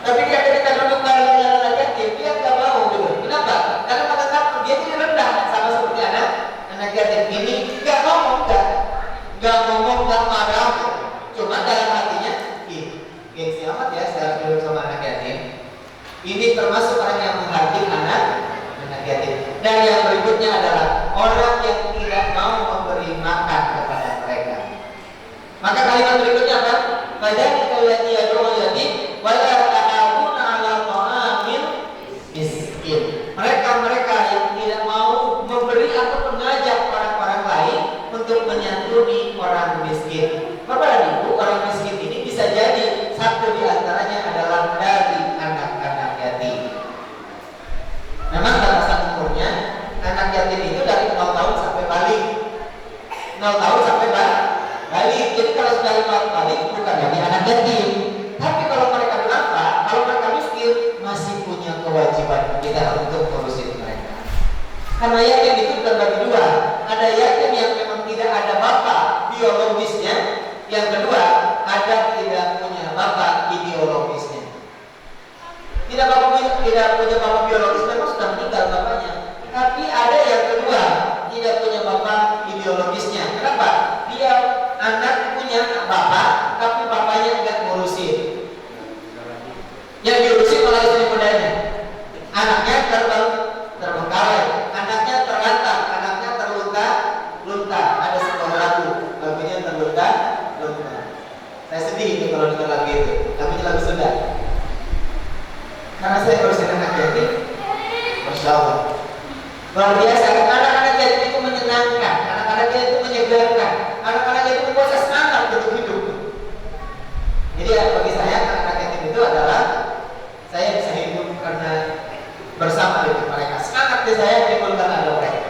Tapi ketika duduk bareng dengan anak yatim, dia nggak mau gitu. Kenapa? Karena menganggap dia tidak rendah sama seperti anak yatim ini. Nggak ngomong, nggak marah. Cuma dalam hatinya, gengsi amat ya saya duduk sama anak yatim. Ini termasuk orang yang menghardik anak yatim. Dan yang berikutnya adalah orang yang tidak mau memberi makan kepada mereka. Maka kalimat berikutnya apa? Fadzalika alladzi yad'ul yatim wa la ta'awuna 'ala ta'amil miskin. Mereka yang tidak mau memberi kewajiban kita untuk ngurusin mereka. Karena yatim itu terbagi dua. Ada yatim yang memang tidak ada bapak biologisnya, yang kedua ada tidak punya bapak ideologisnya. Tidak punya bapak biologis, memang sudah meninggal bapaknya. Tapi ada yang kedua, tidak punya bapak ideologisnya. Kenapa? Dia anak punya bapak, tapi bapaknya nggak ngurusin. Yang diurusin malah istri mudanya. Anaknya terbengkalai, anaknya terlantar, anaknya terlunta. Ada sebuah lagunya terlunta. Saya sedih itu kalau dengar lagu itu. Lagunya lagu Sunda. Karena saya ngurusin anak yatim, Masya Allah, luar biasa. Anak-anak yatim itu menyenangkan, anak-anak yatim itu menyegarkan, anak-anak yatim itu membuat semangat untuk hidup. Jadi bagi saya anak-anak yatim itu adalah saya bisa hidup karena bersama dengan mereka. Semangat di saya ditimbulkan ada mereka.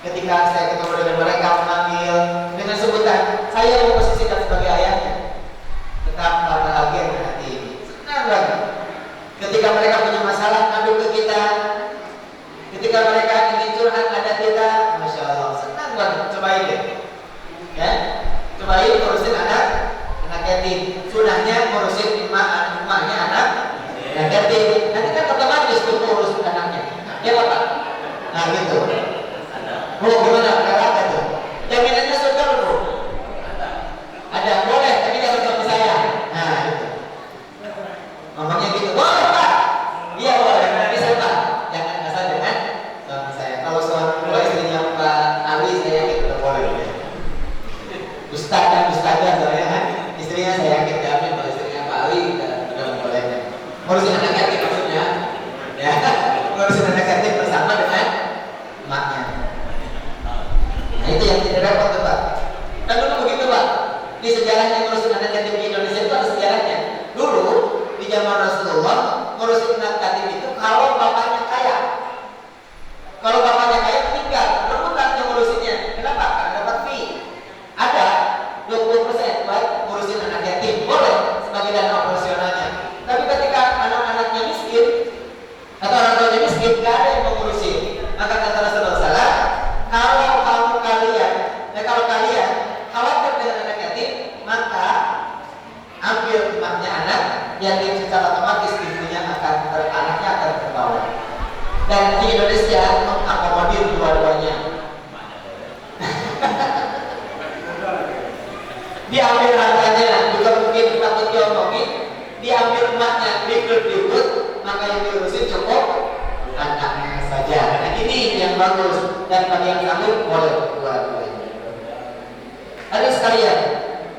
Ketika saya ketemu dengan mereka, memanggil dengan sebutan saya memposisikan sebagai ayahnya, tetap bahagia dengan hati ini. Senang banget. Ketika mereka punya masalah, ngadu ke kita. Ketika mereka ingin curhat, ada kita. Masya Allah, senang banget. Cobain deh, ya. Cobain ngurusin anak yatim. Sunahnya ngurusin emaknya anak yatim. Nanti kan otomatis tuh ngurus anaknya. Ya Bapak? Nah gitu. Bu, gimana? Ada tuh. Jaminannya surga Bu? Ada, boleh. Tapi jangan suami saya. Nah gitu. Ngomongnya gitu. Boleh Pak? Iya boleh. Nanti saya Pak. Jangan asal dengan suami saya. Kalau suami dua istrinya Pak Ali, saya yakin udah boleh. Ustaz dan ustazah soalnya kan. Istrinya saya yakin jamin kalau istrinya Pak Ali udah boleh. Ngurusin anak yatim maksudnya. Ya, ngurusin anak yatim bersama dengan emaknya. Nah itu yang tidak repot tuh Pak. Kan dulu begitu Pak. Di sejarahnya ngurusin anak yatim di Indonesia itu ada sejarahnya. Dulu di zaman Rasulullah ngurusin anak yatim itu kalau bapaknya kaya. Kalau bapaknya kaya meninggal, rebutan yang ngurusinnya. Kenapa? Karena dapat fee. Ada 20% buat ngurusin anak yatim. Boleh sebagai dana operasionalnya. Tapi ketika anak-anaknya miskin atau orang tuanya miskin, gak ada yang mengurusin. Maka kata Rasulullah SAW, kalau kalian khawatir dengan anak yatim, maka ambil emaknya anak yatim, secara otomatis ibunya anaknya akan terbawa. Dan di Indonesia mengakomodir dua-duanya. Diambil hartanya, juga mungkin takut diomongin, diambil emaknya, diikut, maka yang diurusin cukup anaknya saja. Nah ini yang bagus, dan bagi yang sanggup boleh dua-duanya. Ada sekalian.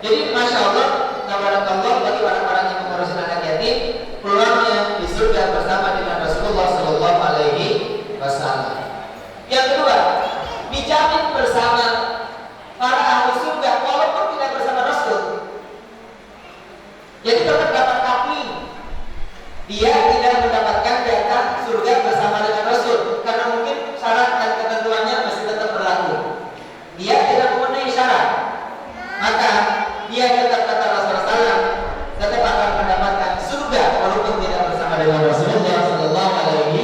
Jadi Masya Allah, tabarakallah, bagi orang-orang yang mengurusin anak yatim, peluangnya di surga bersama dengan Rasulullah Sallallahu Alaihi Wasallam. Yang kedua, dijamin bersama para ahli surga walaupun tidak bersama Rasul. Jadi tetap dapat kapling. Dia tidak mendapatkan jatah surga bersama dengan Rasul karena mungkin syarat dan ketentuannya masih tetap berlaku. Dia tidak memenuhi syarat, maka dia tetap kata Rasulullah SAW tetap akan mendapatkan surga walaupun tidak bersama dengan Rasulullah Sallallahu Alaihi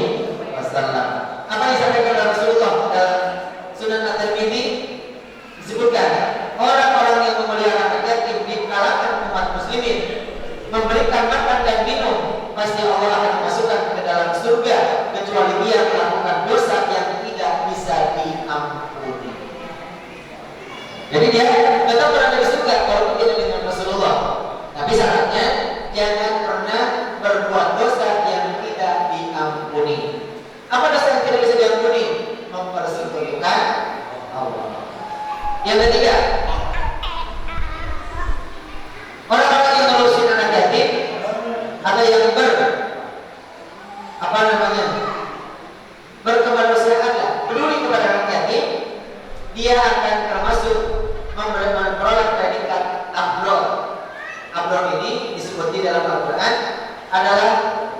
Wasallam. Apa yang disampaikan oleh Rasulullah dalam Sunan At-Tirmidzi disebutkan orang-orang yang memelihara anak yatim di kalangan umat muslimin, memberikan makan dan minum, pasti Allah akan memasukkan ke dalam surga kecuali dia melakukan dosa yang tidak bisa diampuni. Jadi dia tetap berada di surga walaupun tidak dengan Rasulullah. Tapi syaratnya jangan pernah berbuat dosa yang tidak diampuni. Apa dosa yang tidak bisa diampuni? Mempersekutukan Allah. Yang ketiga, orang-orang yang ngurusin anak yatim, ada yang berkemanusiaan, peduli kepada anak yatim, dia akan termasuk memperoleh predikat abrar. Abrar ini disebut di dalam Al-Quran adalah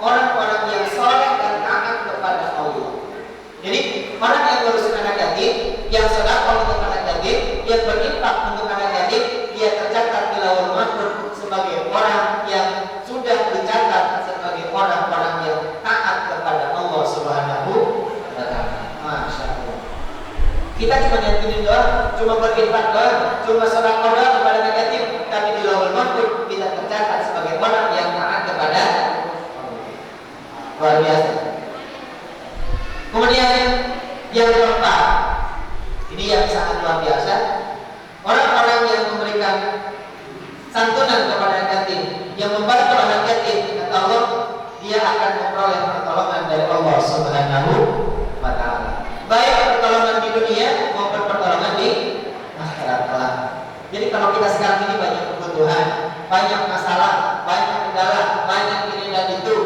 orang-orang yang soleh dan taat kepada Allah. Jadi orang yang ngurusin anak yatim, yang sedekah untuk anak yatim, yang berinfak untuk anak yatim, dia tercatat di Lauhul Mahfuz sebagai orang yang sudah dicatat sebagai orang-orang yang taat kepada Kita cuma nyantunin doang, cuma berinfak doang, cuma sedekah doang kepada anak yatim, tapi di Lauhul Mahfuz kita tercatat sebagai orang yang taat kepada luar biasa. Kemudian yang keempat, ini yang sangat luar biasa, orang-orang yang memberikan santunan kepada anak yatim, yang membantu anak yatim, kata Allah, dia akan memperoleh pertolongan dari Allah Subhanahu wa Ta'ala. Baik pertolongan di dunia maupun pertolongan di akhirat kelak. Jadi kalau kita sekarang ini banyak kebutuhan, banyak masalah, banyak kendala, banyak ini dan itu,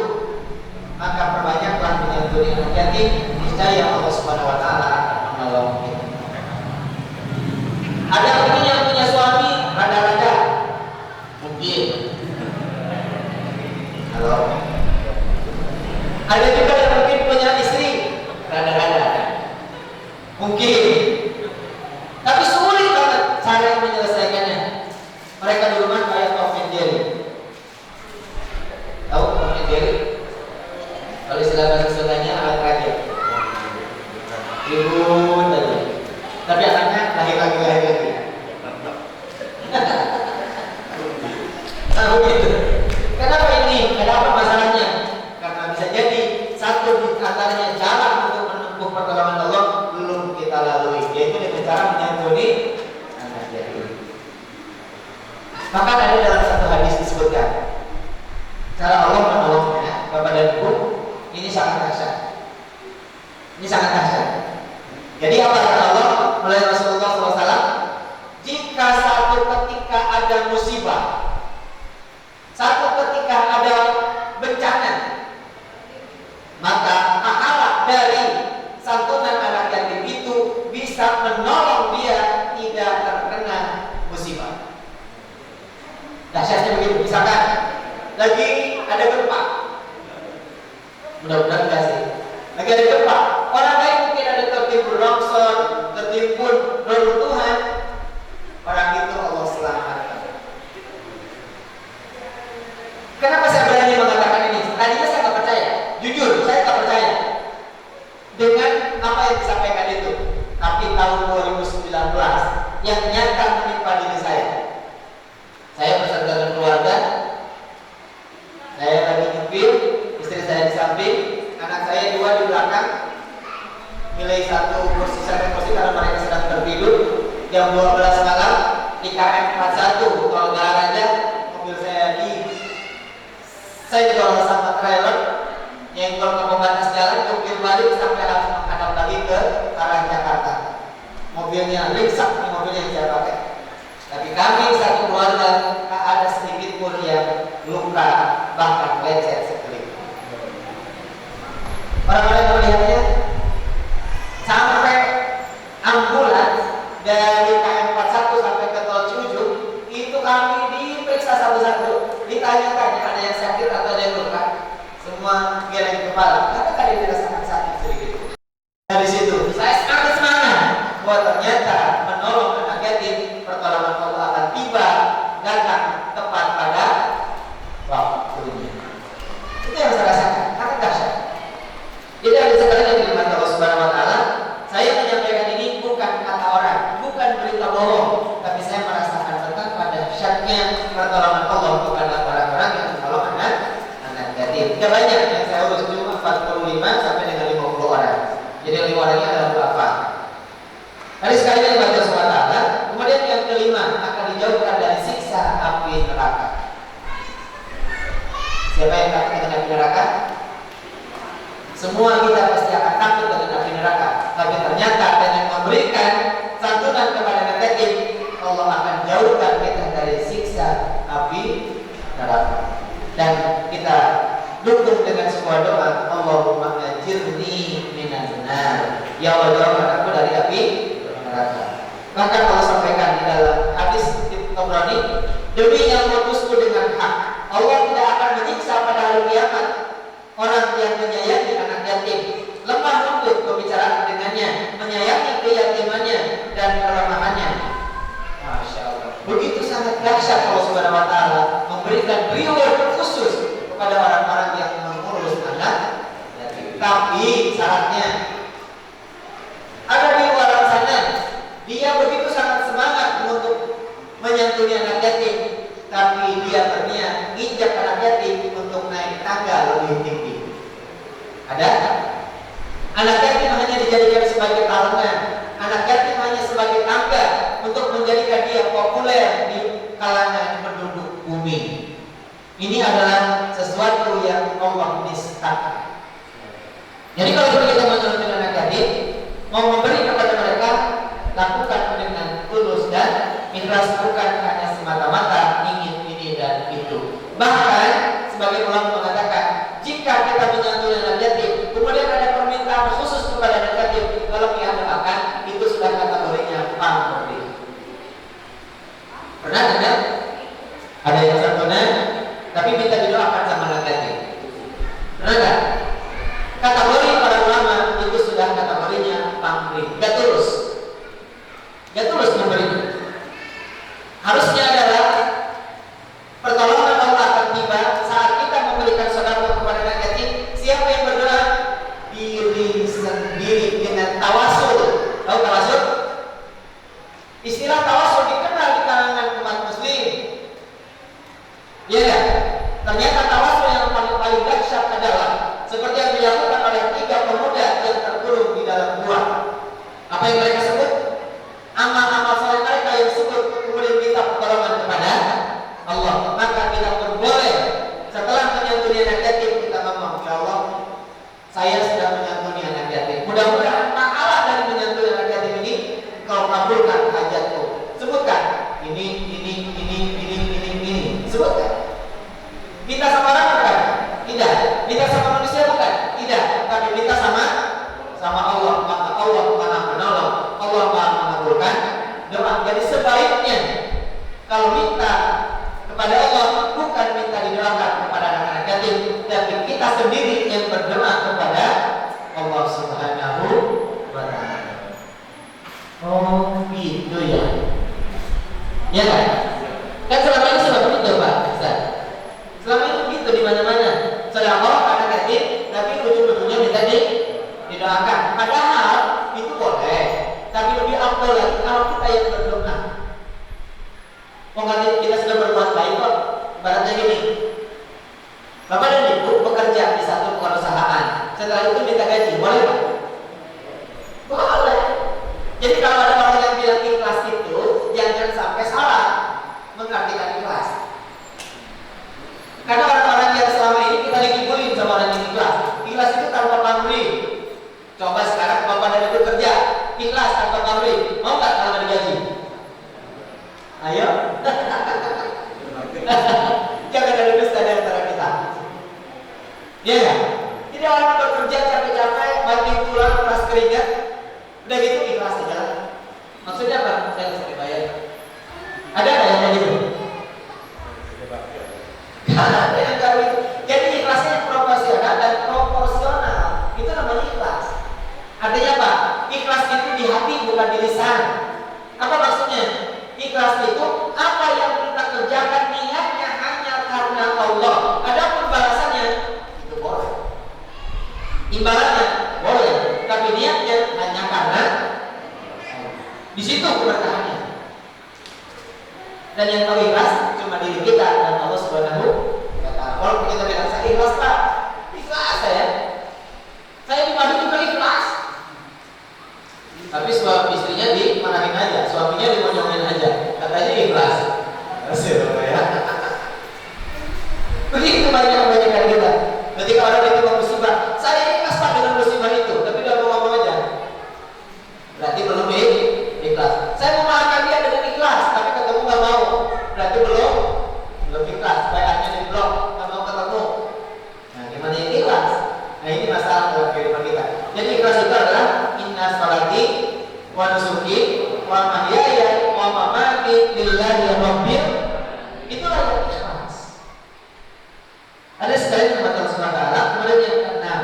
maka perbanyaklah menyantuni anak yatim, niscaya Allah Subhanahu wa Ta'ala akan menolong kita. Ada mungkin yang punya suami rada-rada, mungkin. Halo. Ada juga yang mungkin punya istri rada-rada, mungkin. Tapi sulit banget cara menyelesaikannya. Mereka di rumah kayak Tom and Jerry. Tahu Tom and Jerry? Kalau istilah bahasa Sundanya alat terakhir. Ribut aja. Tapi anaknya lahir lagi. Tahu gitu. Kenapa ini? Kenapa masalahnya? Karena bisa jadi satu di antaranya jalan untuk menempuh pertolongan Allah belum kita lalui, yaitu dengan cara menyantuni anak yatim. Maka ada dalam satu hadis disebutkan cara Allah menolongnya bapak dan ibu ini sangat dahsyat. Ini sangat dahsyat. Jadi apa kata Allah melalui Rasulullah SAW? Jika satu ketika ada musibah, satu ketika ada bencana, maka pahala dari santunan anak yatim itu bisa menolong dia tidak terkena musibah. Dahsyatnya begitu. Misalkan lagi ada gempa, mudah-mudahan enggak sih. Lagi ada gempa, orang lain mungkin ada tertimbun longsor, tertimbun reruntuhan, orang itu Allah selamatkan. Kenapa saya berani mengatakan ini? Tadinya saya nggak percaya, jujur saya nggak percaya dengan apa yang disampaikan itu. Tapi tahun 2019 yang nyata menimpa diri saya beserta dengan keluarga, saya lagi nyupir, istri saya di samping, anak saya dua di belakang, milih satu kursi karena mereka sedang tertidur. Jam 12 malam di KM 41 kalau Garaja, mobil saya didorong sama trailer nyenggol ke pembatas jalan, jungkir balik sampai harus menghadap lagi ke arah Jakarta. Mobilnya ringsek, ini mobilnya yang saya pakai. Tapi kami satu keluarga tak ada sedikit pun yang luka, bahkan lecet sekali. Orang-orang yang melihatnya sampai ambulans dari KM 41 sampai ke Tol Ciujung itu kami diperiksa satu-satu, ditanya-tanya ada yang sakit atau ada yang luka, semua geleng kepala. Katakan dia rasakan sakit sedikit. Dari situ saya sangat semangat bahwa ternyata menolong anak yatim, pertolongan Allah akan tiba datang tepat pada waktunya. Itu yang saya rasakan, sangat dahsyat. Jadi ada sekali yang dirahmati Allah Subhanahu wa Ta'ala, saya menyampaikan ini bukan kata orang, bukan berita bohong, tapi saya merasakan betapa dahsyatnya pertolongan Allah kepada orang-orang yang menolong anak yatim. Tidak banyak yang saya urus, cuma 45 sampai dengan 50 orang. Jadi 5 orangnya adalah apa? Tadi sekali yang baca SWT. Kemudian yang kelima, akan dijauhkan dari siksa api neraka. Siapa yang takut dengan api neraka? Semua kita pasti akan takut dengan api neraka. Tapi ternyata dengan memberikan santunan kepada anak yatim, Allah akan jauhkan kita dari siksa api neraka. Dan kita dukung dengan sebuah doa, Allahumma ajirni minan nar. Ya Allah, jauhkan aku dari api neraka. Maka Allah sampaikan di dalam hadis Tabrani, demi yang memutusku dengan hak, Allah tidak akan menyiksa pada hari kiamat orang yang menyayangi anak yatim, lemah lembut pembicaraan dengannya, menyayangi keyatimannya dan kelemahannya. Masya Allah. Begitu sangat dahsyat Allah Subhanahu wa Ta'ala memberikan reward khusus kepada orang-orang yang mengurus anak yatim. Tapi syaratnya ada di luar sana menyantuni anak yatim, tapi dia berniat injak anak yatim untuk naik tangga lebih tinggi. Ada? Anak yatim hanya dijadikan sebagai talangan, anak yatim hanya sebagai tangga untuk menjadikan dia populer di kalangan penduduk bumi. Ini adalah sesuatu yang Allah nistakan. Jadi kalau kita menyantuni anak yatim, mau memberi kepada mereka, lakukan dengan tulus dan ikhlas, bukan hanya semata-mata ingin ini dan itu. Bahkan sebagai ulama mengatakan, jika kita menyantuni anak yatim, kemudian ada permintaan khusus kepada anak yatim, kalau kita doakan, itu sudah kategorinya pamrih. Pernah dengar? Ada yang santunan, tapi minta didoakan sama anak yatim. Pernah nggak? Kategori para ulama itu sudah kategorinya pamrih, gak tulus. Gak tulus memberi. Harusnya adalah pertolongan Allah akan tiba saat kita memberikan sedekah kepada anak yatim. Siapa yang berdoa? Diri sendiri dengan tawasul. Tahu tawasul? Istilah tawasul dikenal di kalangan umat muslim. Iya kan? Ternyata tawasul yang paling dahsyat adalah seperti yang dilakukan oleh 3 pemuda yang terkurung di dalam gua. Apa yang mereka sebut? Amal-amal soleh mereka yang sebut, kemudian minta pertolongan kepada Allah. Maka kita pun boleh setelah menyantuni anak yatim kita ngomong, ya Allah, saya sudah menyantuni anak yatim. Mudah-mudahan pahala dari menyantuni anak yatim ini Kau kabulkan hajatku. Sebutkan ini. Sebutkan. Minta sama orang bukan? Tidak. Minta sama manusia bukan? Tidak. Tapi minta sama Allah. Maka Allah Maha menolong. Allah Maha mengabulkan doa. Jadi sebaiknya kalau minta kepada Allah, bukan minta didoakan kepada anak-anak yatim, tapi kita sendiri yang berdoa kepada Allah Subhanahu wa Ta'ala. Oh gitu ya. Ya kan? Kan selama ini seperti itu Pak Ustaz. Selama ini begitu di mana-mana. Sedekah anak yatim, tapi ujung-ujungnya minta didoakan. Padahal itu boleh, tapi lebih afdal lagi kalau kita yang berdoa. Kita sudah berbuat baik kok. Ibaratnya gini, Bapak dan Ibu bekerja di satu perusahaan, setelah itu minta gaji, boleh Pak? Boleh. Jadi kalau ada orang yang bilang ikhlas itu, jangan sampai salah mengartikan ikhlas. Karena orang-orang yang selama ini kita digibulin sama orang yang ikhlas. Ikhlas itu tanpa pamrih. Coba sekarang Bapak dan Ibu kerja, ikhlas tanpa pamrih, mau nggak kalau digaji? Ayo. Jangan ada dusta di antara kita. Iya nggak? Tidak orang bekerja capek-capek, mati tulang, keras keringat, udah gitu ikhlas aja. Maksudnya apa? Saya bisa dibayar. Ada nggak yang kayak gitu? Ada yang kayak gitu. Jadi ikhlasnya proporsional dan proporsional. Itu namanya ikhlas. Artinya apa? Ikhlas itu di hati bukan di lisan. Apa maksudnya? Ikhlas itu apa yang kita kerjakan niatnya hanya karena Allah. Adapun balasannya itu boleh. Imbalannya boleh, tapi niatnya hanya karena di situ keberkahannya. Dan yang tahu ikhlas cuma diri kita dan Allah Subhanahu wa Ta'ala. Kalau kita bilang saya ikhlas Pak, ikhlas saya di madu juga ikhlas. Tapi suami istrinya dimarahin aja, suaminya dimonyongin aja, katanya ikhlas. Hasil ya. Begitu banyak kebanyakan kita. Ketika orang itu musibah, saya ikhlas Pak dengan musibah itu, tapi dia ngomong aja. Berarti belum ikhlas. Saya memaafkan dia dengan ikhlas, tapi ketemu nggak mau. Berarti belum ikhlas. Bayarnya di blok, nggak mau ketemu. Nah, gimana yang ikhlas? Nah, ini masalah dalam kehidupan kita. Jadi ikhlas itu adalah inna sholati wa nusuki wa mahyaya wa mamati lillahi rabbil. Itulah yang ikhlas. Ada sekali kepada Allah Subhanahu wa Ta'ala. Kemudian yang keenam,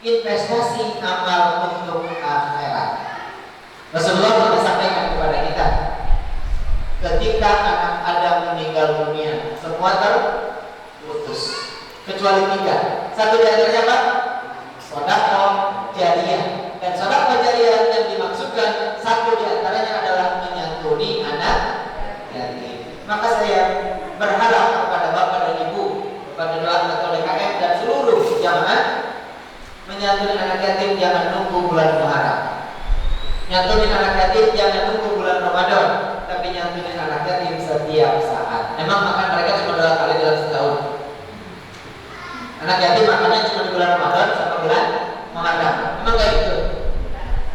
investasi amal untuk akhirat. Rasulullah pernah sampaikan kepada kita, ketika anak Adam meninggal dunia, semua terputus kecuali 3. Satu di antaranya apa? Sedekah jariyah. Dan sedekah jariyah yang dimaksudkan satu di antaranya adalah menyantuni anak berharap kepada bapak dan ibu, kepada doa atau DKM dan seluruh jamaah, menyantuni anak yatim jangan nunggu bulan Muharram. Nyantunin anak yatim jangan nunggu bulan Ramadan, tapi nyantunin anak yatim setiap saat. Memang makan mereka cuma 2 kali dalam setahun. Anak yatim makannya cuma di bulan Ramadan sama bulan Muharram. Memang kayak gitu.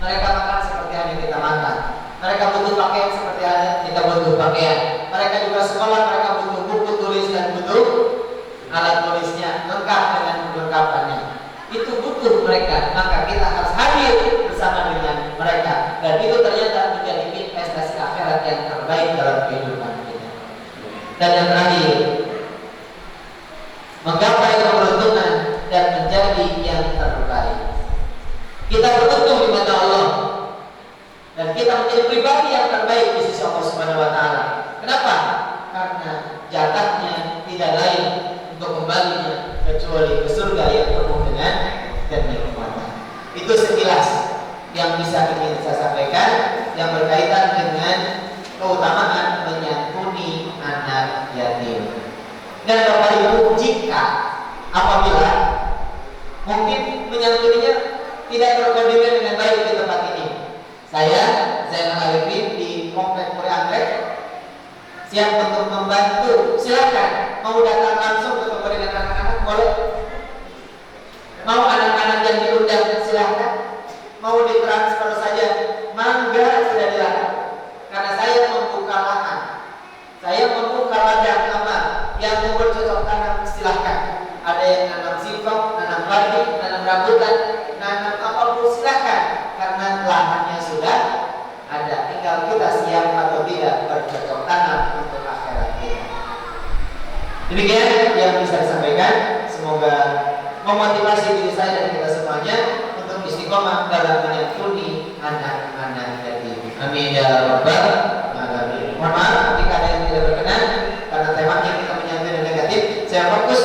Mereka makan seperti yang kita makan. Mereka butuh pakaian seperti yang kita butuh pakaian. Mereka juga sekolah, mereka butuh buku tulis dan butuh alat tulisnya lengkap dengan kelengkapannya. Itu butuh mereka, maka kita harus hadir bersama dengan mereka. Dan itu ternyata menjadi investasi akhirat yang terbaik dalam kehidupan kita. Dan yang terakhir, menggapai keberuntungan dan menjadi yang terbaik. Kita beruntung di mata Allah dan kita menjadi pribadi yang terbaik di sisi Allah Subhanahu wa taala. Kenapa? Karena jatahnya tidak lain untuk kembalinya kecuali ke surga yang penuh dengan kenikmatan. Itu sekilas yang bisa ingin saya sampaikan yang berkaitan dengan keutamaan menyantuni anak yatim. Dan Bapak Ibu, jika apabila mungkin menyantuninya tidak terkoordinir dengan baik di tempat ini, saya Zainal Arifin di Komplek Puri Anggrek siap untuk membantu. Silakan, mau datang langsung ke toko dengan anak-anak boleh. Mau anak-anak yang diundang silakan. Mau ditransfer saja, mangga, tidak dilarang. Karena saya membuka lahan, saya membuka ladang amal yang mau bercocok tanam silahkan. Ada yang nanam singkong, nanam padi, nanam rambutan, nanam apapun silahkan. Karena lahannya sudah ada, tinggal kita siap atau tidak bercocok tanam untuk akhirat kita. Demikian yang bisa disampaikan. Semoga memotivasi diri saya dan kita semuanya untuk istiqomah dalam menyantuni anak-anak yatim. Amin ya rabbal alamin. Mohon maaf jika ada yang tidak berkenan karena temanya kita menyantuni anak yatim. Saya fokus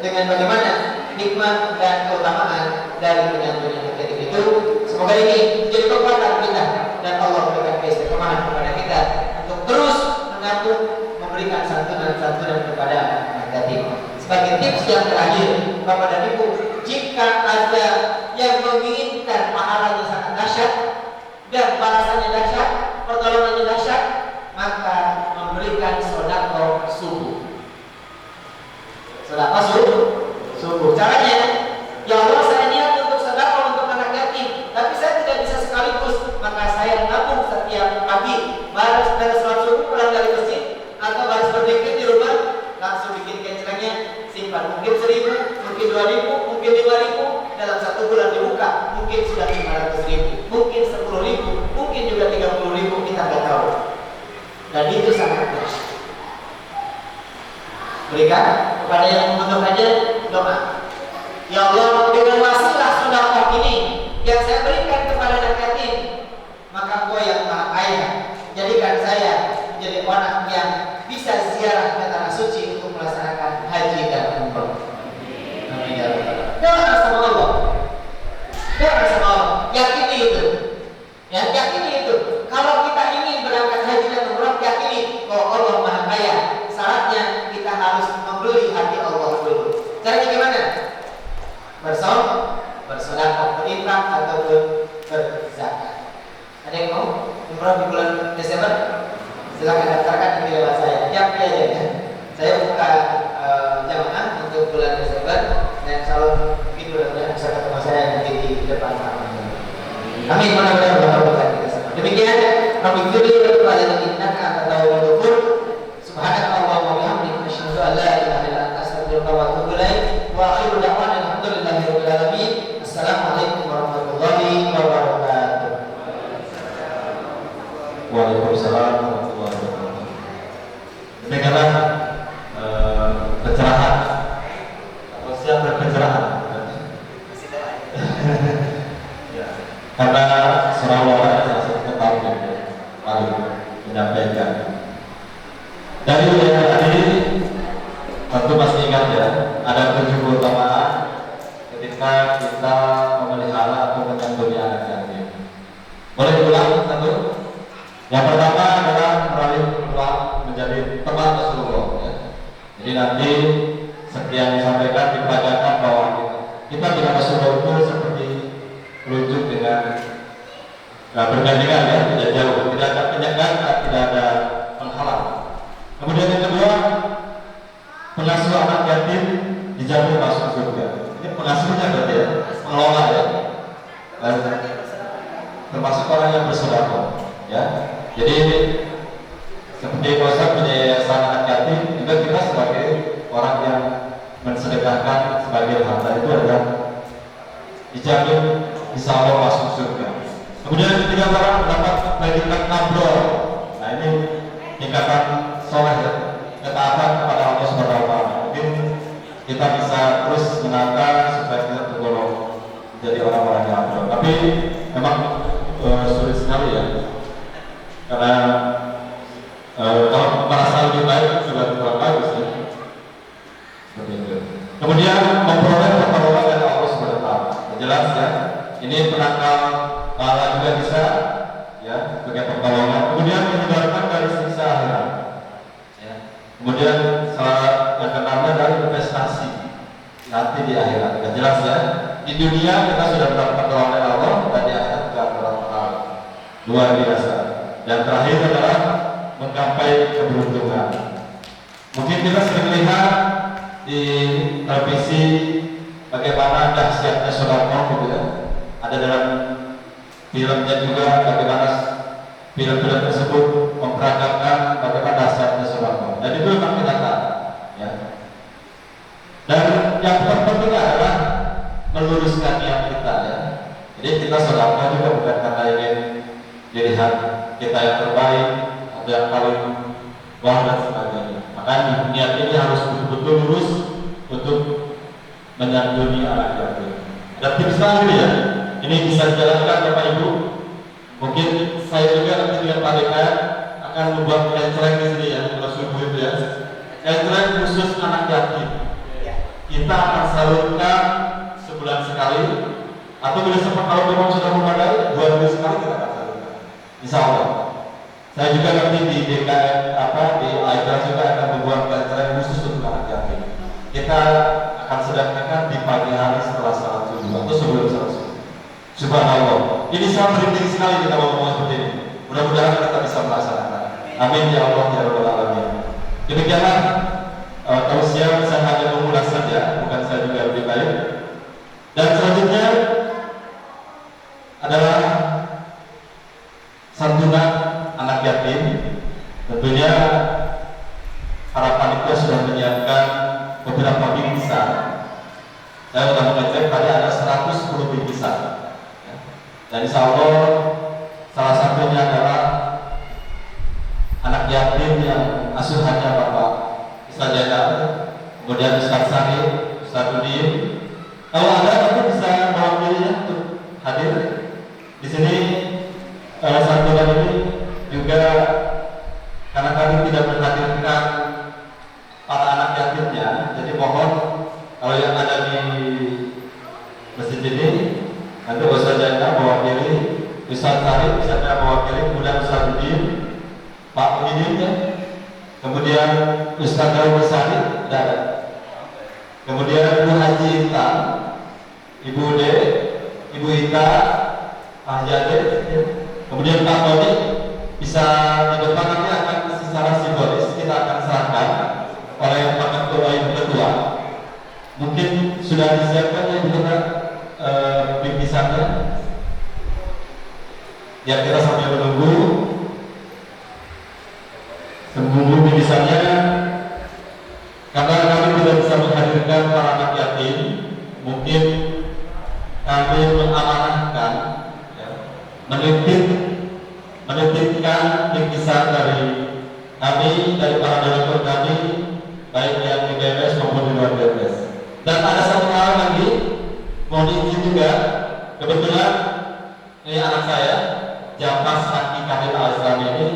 dengan bagaimana nikmat dan keutamaan dari menyantuni anak yatim itu. Semoga ini menjadi kekuatan kita dan Allah memberikan keistiqomahan kepada kita untuk terus mengabdi memberikan santunan-santunan kepada anak yatim. Sebagai tips yang terakhir, Bapak dan Ibu, jika ada yang menginginkan pahalanya sangat dahsyat dan balasannya dahsyat, pertolongannya dahsyat, maka memberikan sedekah subuh. Sedekah subuh. Caranya, ya Allah, saya niat untuk sedekah untuk anak yatim, tapi saya tidak bisa sekaligus, maka saya nabung setiap pagi, baru sholat subuh pulang dari masjid atau baru berzikir di rumah, langsung bikin kencerengnya, simpan mungkin 1.000, mungkin 2.000, mungkin 5.000, dalam 1 bulan dibuka mungkin sudah 500.000, mungkin 10.000, mungkin juga 30.000, kita nggak tahu. Dan itu sangat bagus. Berikan kepada yang membutuhkannya doa. Ya Allah, dengan wasilah sedekah ini yang saya berikan kepada anak yatim, maka Engkau yang Maha Kaya, jadikan saya menjadi orang yang bisa ziarah ke tanah suci untuk melaksanakan haji dan umrah. Amin ya rabbal alamin. Doa sama Allah. Doa sama Allah. Yakini itu. Ya, yakini itu. Kalau kita ingin berangkat haji dan umrah, yakini bahwa Allah Maha Kaya. Syaratnya kita harus membeli hati Allah dulu. Caranya gimana? Bersedekah, berinfak ataupun berzakat. Ada yang mau umrah di bulan Desember? Silakan daftarkan di lewat saya. Tiap aja ya. Saya buka jamaah untuk bulan Desember dan calon mungkin mudah-mudahan bisa ketemu saya nanti di depan. Amin. Mudah-mudahan berkat kita semua. Demikian kami tulis kepada kita atau bersyukur. Subhanallah wa bihamdihi asyhadu an la ilaha illa anta astaghfiruka wa atubu ilaik. Wa akhiru da'wana alhamdulillahirabbil alamin. Assalamualaikum warahmatullahi wabarakatuh. Waalaikumsalam warahmatullahi wabarakatuh. Demikianlah pencerahan atau siap berpencerahan. Ya. Karena surah Allah salah satu ketahuan lalu menyampaikan. Dari yang tadi tentu masih ingat ya, ada 7 keutamaan ketika kita memelihara atau menyantuni anak yatim. Boleh diulang satu? Yang pertama adalah meraih ulang menjadi teman Rasulullah ya. nanti seperti yang disampaikan dipelajari bahwa kita tidak masuk itu seperti rujuk dengan bergandengan ya, tidak jauh, tidak ada penyekat, tidak ada penghalang. Kemudian yang kedua, pengasuh anak yatim dijamin masuk surga. Ini pengasuhnya berarti ya, pengelola ya, dan termasuk orang yang bersedekah ya. Jadi seperti Ustaz punya yayasan anak yatim, juga kita sebagai orang yang mensedekahkan sebagai harta itu adalah dijamin insya Allah masuk surga. Kemudian yang ketiga, orang mendapat predikat kabrol. Nah ini tingkatan soleh ya, ketaatan kepada Allah Subhanahu wa Ta'ala. Mungkin kita bisa terus menata supaya kita tergolong menjadi orang-orang yang kabrol. Tapi memang sulit sekali ya, karena kalau merasa lebih baik sudah kurang bagus ya. Kemudian memperoleh pertolongan dari Allah Subhanahu wa Ta'ala. Jelas ya, ini penangkal pahala juga bisa ya sebagai pertolongan. Kemudian menghindarkan dari siksa akhirat. Ya. Kemudian salah yang keenamnya dari investasi nanti di akhirat. Ya, jelas ya. Di dunia kita sudah mendapat pertolongan dari Allah, dan di akhirat juga adalah pahala luar biasa. Dan terakhir adalah menggapai keberuntungan. Mungkin kita sering lihat di televisi bagaimana dahsyatnya sedekah gitu ya. Ada dalam filmnya juga bagaimana film-film tersebut memperagakan bagaimana dahsyatnya sedekah. Dan itu memang kenyataan ya. Dan yang terpenting adalah meluruskan niat kita ya. Jadi kita sedekah juga bukan karena ingin dilihat kita yang terbaik atau yang paling wah dan sebagainya. Maka niat ini harus betul-betul lurus untuk menyantuni anak yatim. Dan tips terakhir ya, ini bisa dijalankan Bapak Ibu. Mungkin saya juga nanti dengan Pak DKM akan membuat catering di sini ya, kalau subuh itu ya. Catering khusus anak yatim. Kita akan salurkan sebulan sekali, atau bila sempat kalau memang sudah memadai 2 minggu sekali kita akan salurkan. Insya Allah. Saya juga nanti di DKM di Aibra juga akan membuat catering khusus untuk anak yatim. Kita akan sedangkan di pagi hari setelah salat subuh atau sebelum salat subuh. Subhanallah. Ini sangat merinding sekali kita ngomong seperti ini. Mudah-mudahan kita bisa melaksanakan. Amin ya Allah ya Rabbal Alamin. Demikianlah tausiah, saya hanya mengulas saja, bukan saya juga lebih baik. Dan selanjutnya adalah santunan anak yatim. Tentunya para panitia sudah menyiapkan beberapa bingkisan. Saya sudah mengecek tadi ada 110 bingkisan. Dan insya Allah salah satunya adalah anak yatim yang asuhannya Bapak Ustaz Jainal, kemudian Ustaz Sari, Ustaz Udin. Kalau ada nanti bisa mewakili untuk hadir di sini. Santunan ini juga karena kami tidak menghadirkan para anak yatimnya, jadi mohon kalau yang ada di masjid ini nanti Ustaz Jainal mewakili, Ustaz Sari misalnya mewakili, kemudian Ustaz Udin, Pak Udin ya, kemudian Ustaz Daud Sari ada, kemudian Ibu Haji Intan, Ibu De, Ibu Ita, Pak Jade ya. Kemudian Pak Tony bisa di depan nanti akan secara simbolis kita akan serahkan oleh Pak Ketua Ibu Ketua. Mungkin sudah disiapkan ya Ibu Ketua bingkisannya. Ya kita sambil menunggu bingkisannya, karena kami tidak bisa menghadirkan para anak yatim. Mungkin kami mengamanahkan menitipkan bingkisan dari kami, dari para donatur kami, baik yang di BMS maupun di luar BMS. Dan ada satu hal lagi, mohon izin juga, kebetulan ini anak saya, Japas Haki Kamil Al-Islam ini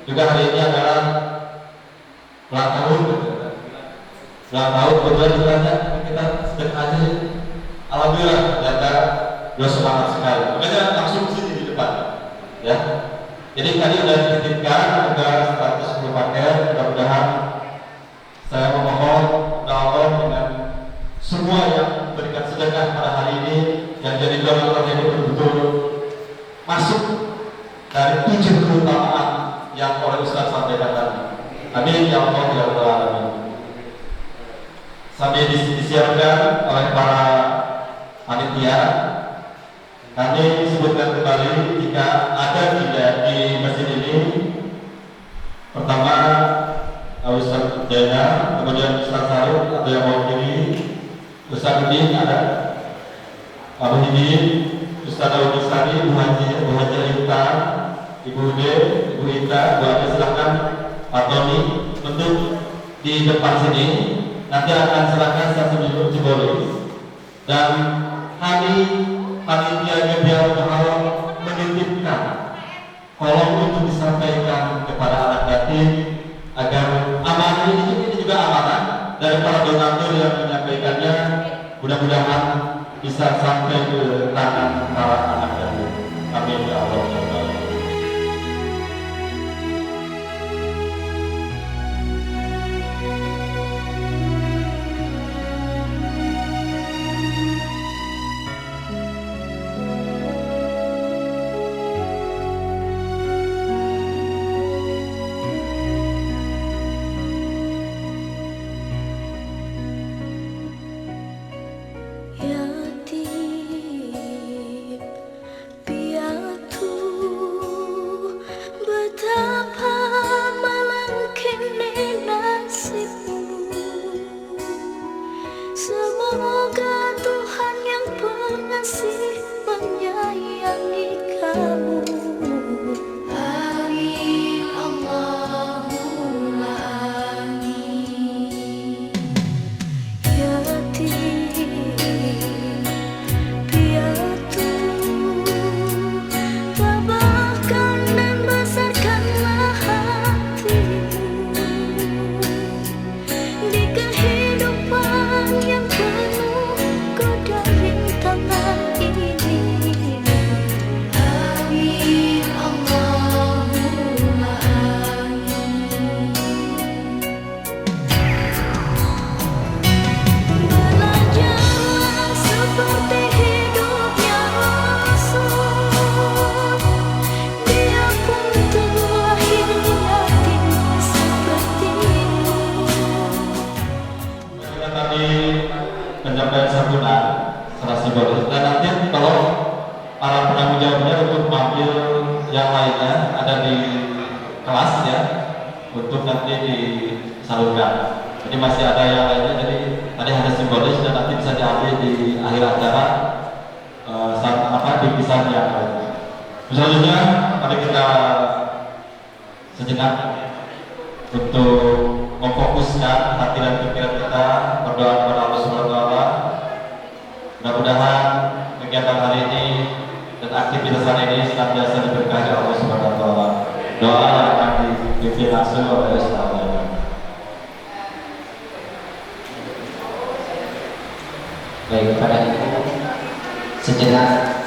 juga hari ini adalah ulang tahun. Kebetulan ditanya kita sedekah aja. Alhamdulillah, ternyata beliau semangat sekali. Makanya langsung sini di depan, ya. Jadi tadi sudah dititipkan ada 110 paket. Mudah-mudahan saya memohon semua yang memberikan sedekah pada hari ini, yang jadi donatur ini betul-betul masuk dari 7 keutamaan yang oleh Ustaz sampaikan tadi. Amin ya Allah ya Rabbal alamin. Sambil disiapkan oleh para panitia, kami sebutkan kembali jika ada tidak di masjid ini. Pertama Ustaz Jana, kemudian Ustaz Sarif atau yang mewakili, Ustaz Udin ada, Abu Hidin, Ustaz Daud Sari, Bu Haji Intan, Ibu Ude, Ibu Ita, Bu Ade, silahkan Pak Tony untuk di depan sini. Nanti akan serahkan satu simbolis dan kami panitia Gebiar Mahal menitipkan kolom untuk disampaikan kepada anak yatim agar amanah ini juga amanah dari para donatur yang menyampaikannya, mudah-mudahan bisa sampai ke tangan para anak yatim. Amin ya Allah. Yatim piatu betapa malangkene nasibmu. Semoga Tuhan yang pengasih menyayangi kamu. Amin Allahumma amin. Yatim piatu tabahkan dan besarkanlah hatimu di kehidupan yang penuh godaan rintangan ini. Amin Allahumma amin. Belajarlah seperti hidupnya Rasul, dia pun terlahir yatim sepertimu. Kita tadi penyampaian santunan secara simbolis, dan nanti kalau para penanggung jawabnya untuk mengambil yang lainnya ada di kelas ya, untuk nanti disalurkan. Jadi masih ada yang lainnya, jadi tadi hanya simbolis dan nanti bisa diambil di akhir acara bingkisan yang lainnya. Selanjutnya mari kita sejenak untuk memfokuskan hati dan pikiran kita, berdoa kepada Allah Subhanahu wa taala. Mudah-mudahan kegiatan hari ini dan aktivitas hari ini senantiasa diberkahi Allah Subhanahu wa taala. Doa yang akan dipimpin langsung oleh Ustaz. Baik, pada itu sejenak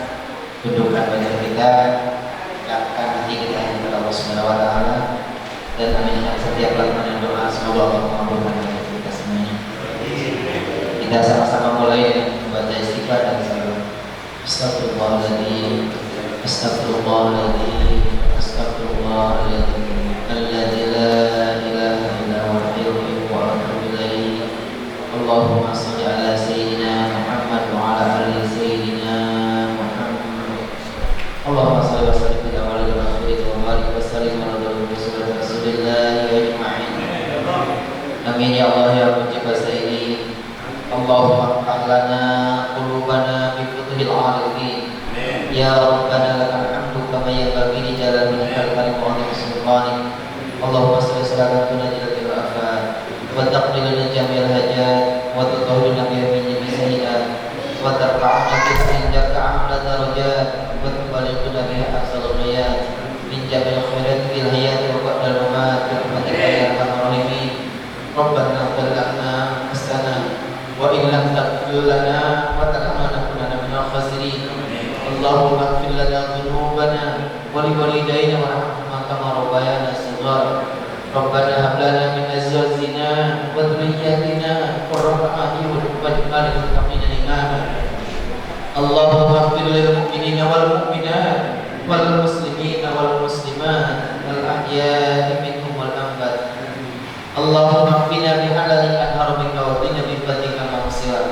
dudukkan wajah kita, dekatkan hati kita kepada Allah Subhanahu wa taala, dan aminkan setiap kalimat dan doa, semoga Allah mengabulkan hajat kita semuanya. Kita sama-sama mulai dengan membaca istighfar dan salam. Astagfirullahaladzim, astagfirullahaladzim, astagfirullahaladzim, alladzi la ilaha illa huwal hayyul qayyum wa atubu ilaih. Allahumma shalli ala sayyidina Muhammad wa ala ali sayyidina Muhammad. Allahumma shalli wa sallim ala rasulika wa barik wa sallim ala rasulillah ajma'in. Amin ya Allah ya Rabb sayyidi. Allahumma ftah lana qulubana bi futhil arifin. Ya Rabbana lakal hamdu kama yanbaghi li jalali wajhika wa li sultanik. Allahumma shalli ala nabiyyil afat wa taqbilana jami'al hajat wa tutahhirna biha min jami'i sayyi'at wa tarfa'na biha indaka a'la darajat wa tuballighuna biha aqsal ghayat min jami'il khairat fil hayati wa ba'dal mamat bi rahmatika ya arhamar rahimin. Rabbana ighfir lana wasana wa in lam taghfir lana wa tarhamna nakunanna minal khasirin. Allahumma ighfir lana dhunubana wa li walidayna warhamhuma kama rabbayana shighara. Rabbana hab lana min azwajina wa dhurriyyatina qurrata a'yun waj'alna للمتقين إماما اللهم اغفر للمؤمنين والمؤمنات والمسلمين والمسلمات الأحياء منهم والأموات اللهم اكفنا بحلالك عن حرمك وقنا بفضلك مغفرة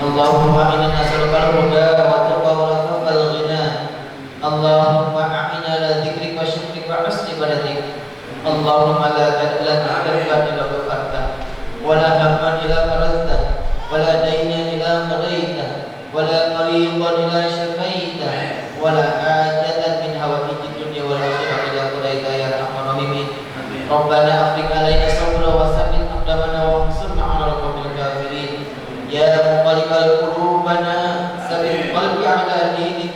اللهم إنا نسألك الهدى والتقى والعفاف والغنى اللهم أعنا على ذكرك وشكرك وحسن عبادتك اللهم لا تدع لنا ذنبا إلا غفرته ولا هما إلا فرجته ولا دينا إلا قضيته ولا مريضا إلا شفيته ولا حاجة من حوائج الدنيا والآخرة إلا قضيتها يا أرحم الراحمين ربنا أفرغ علينا صبرا وثبت أقدامنا وانصرنا على القوم الكافرين يا مقلب قلوبنا ثبت قلبي على دينك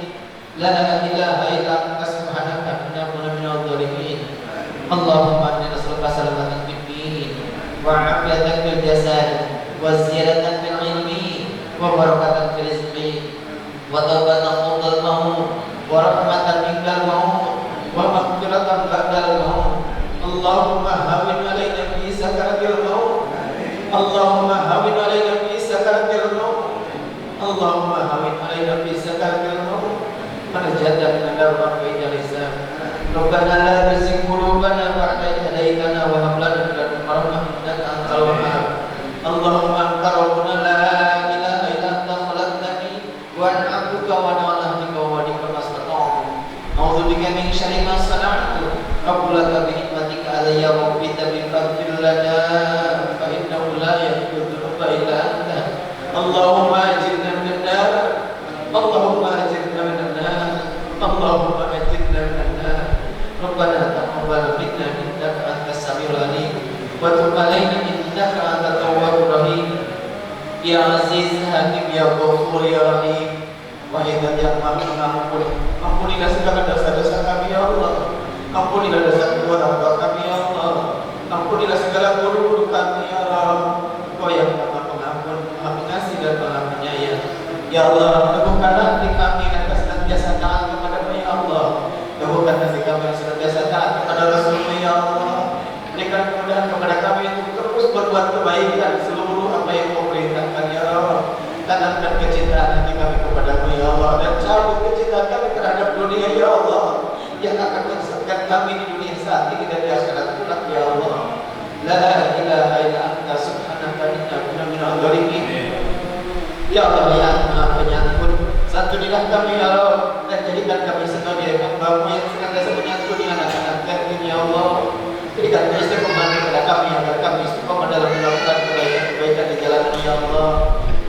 لا إله إلا أنت سبحانك إنا كنا من الظالمين اللهم إنا نسألك سلامة في الدين وعافية في الجسد وزيادة في العلم وبركة في الرزق وتوبة قبل الموت ورحمة منك الموت ومغفرة بعد الموت اللهم هون علينا في سكرات الموت اللهم هون علينا في سكرات الموت اللهم هون علينا في سكرات الموت ونجعلنا من النار وقيد الإسلام ربنا لا تزغ قلوبنا بعد إذ هديتنا وهب لنا من لدنك رحمة إنك أنت الوهاب اللهم أنت ربنا لا إله إلا أنت خلقتني وأنا عبدك وأنا على عهدك ووعدك ما استطعت أعوذ بك من شر ما صنعت أقول لك بنعمتك علي وبك بفضل لنا فإنه لا يغفر الذنوب إلا أنت اللهم أجرنا من النار اللهم أجرنا من النار اللهم أجرنا من النار ربنا تقبل منا إنك أنت السميع العليم وتب علينا إنك أنت التواب الرحيم يا عزيز حكيم يا غفور يا رحيم Wahai yang maha pengampun, ampunilah segala dosa-dosa kami ya Allah. Ampunilah dosa kedua orang tua kami ya Allah. Ampunilah segala buruk-buruk kami ya Allah. Kau yang maha pengampun, maha pengasih dan maha penyayang. Ya Allah, teguhkanlah hati kami dan senantiasa taat kepada-Mu ya Allah. Teguhkan hati kami yang senantiasa taat kepada Rasul-Mu ya Allah. Berikan kemudahan kepada kami untuk terus berbuat kebaikan seluruh apa yang Kau perintahkan ya Allah. Tanamkan kecintaan hati kami kepada-Mu ya Allah, dan cabut kecintaan kami terhadap dunia ya Allah, yang akan menyesatkan kami di dunia saat ini dan di akhirat kelak ya Allah. La ilaha illa anta subhanaka inna kunna minadh dhalimin. Ya Allah yang Maha Penyantun, santunilah kami ya Allah, dan jadikan kami sebagai hamba-Mu yang senantiasa menyantuni anak-anak yatim ya Allah. Berikan istiqomah kepada kami agar kami istiqomah dalam melakukan kebaikan di jalan-Mu ya Allah.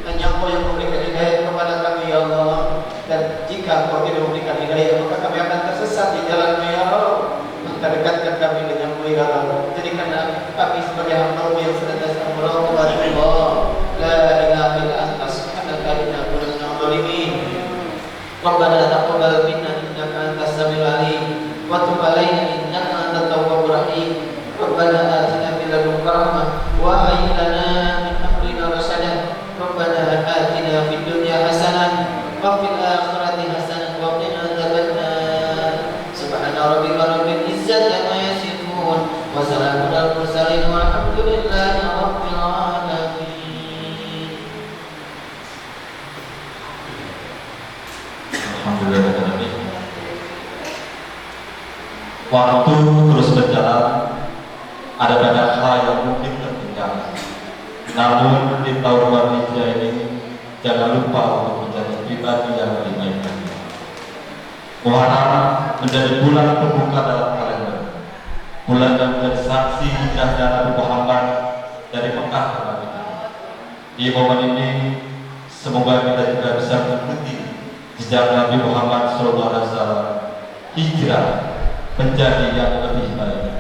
Hanya Engkau yang memberikan hidayah kepada kami ya Allah. Dan jika Engkau tidak memberikan hidayah, maka kami akan tersesat di jalan-Mu ya Allah. Maka dekatkan kami dengan-Mu ya Allah. Jadikan kami sebagai hamba-Mu yang senantiasa berdoa kepada Allah. La ilaha illa anta subhanaka inna kunna minadh dhalimin. Rabbana taqabbal minna innaka antas samiul alim wa tub alaina innaka antat tawwabur rahim. Rabbana atina min ladunka rahmah wa hayyi lana min amrina rasyada. Rabbana atina fid dunya hasanah wa fil akhirati hasanah wa qina adzabannar. Subhana rabbika rabbil izzati amma yasifun wa salamun alal mursalin walhamdulillahi rabbil alamin. Alhamdulillah. Waktu terus berjalan, ada banyak hal yang mungkin tertinggal. Namun di tahun baru Hijriah ini, jangan lupa untuk menjadi pribadi yang lebih baik lagi. Muharram menjadi bulan pembuka dalam kalender, bulan yang menjadi saksi hijrahnya Nabi Muhammad dari Mekah ke Madinah. Di momen ini, semoga kita juga bisa mengikuti jejak Nabi Muhammad SAW, hijrah menjadi yang lebih baik.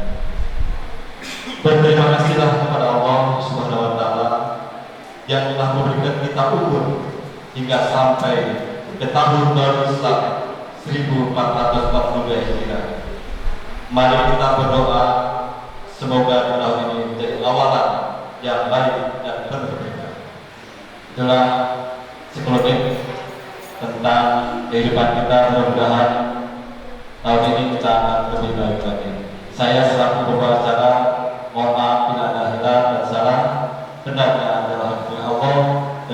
Berterima kasihlah kepada Allah Subhanahu wa Ta'ala yang telah memberikan kita umur hingga sampai ke tahun baru Islam 1442 Hijriah. Mari kita berdoa semoga tahun ini menjadi awalan yang baik dan berbeda. Itulah sekelumit tentang kehidupan kita, mudah-mudahan tahun ini kita akan lebih baik lagi. Saya selaku pembawa mohon maaf bila ada hilang dan salah. Hendaknya adalah hak Allah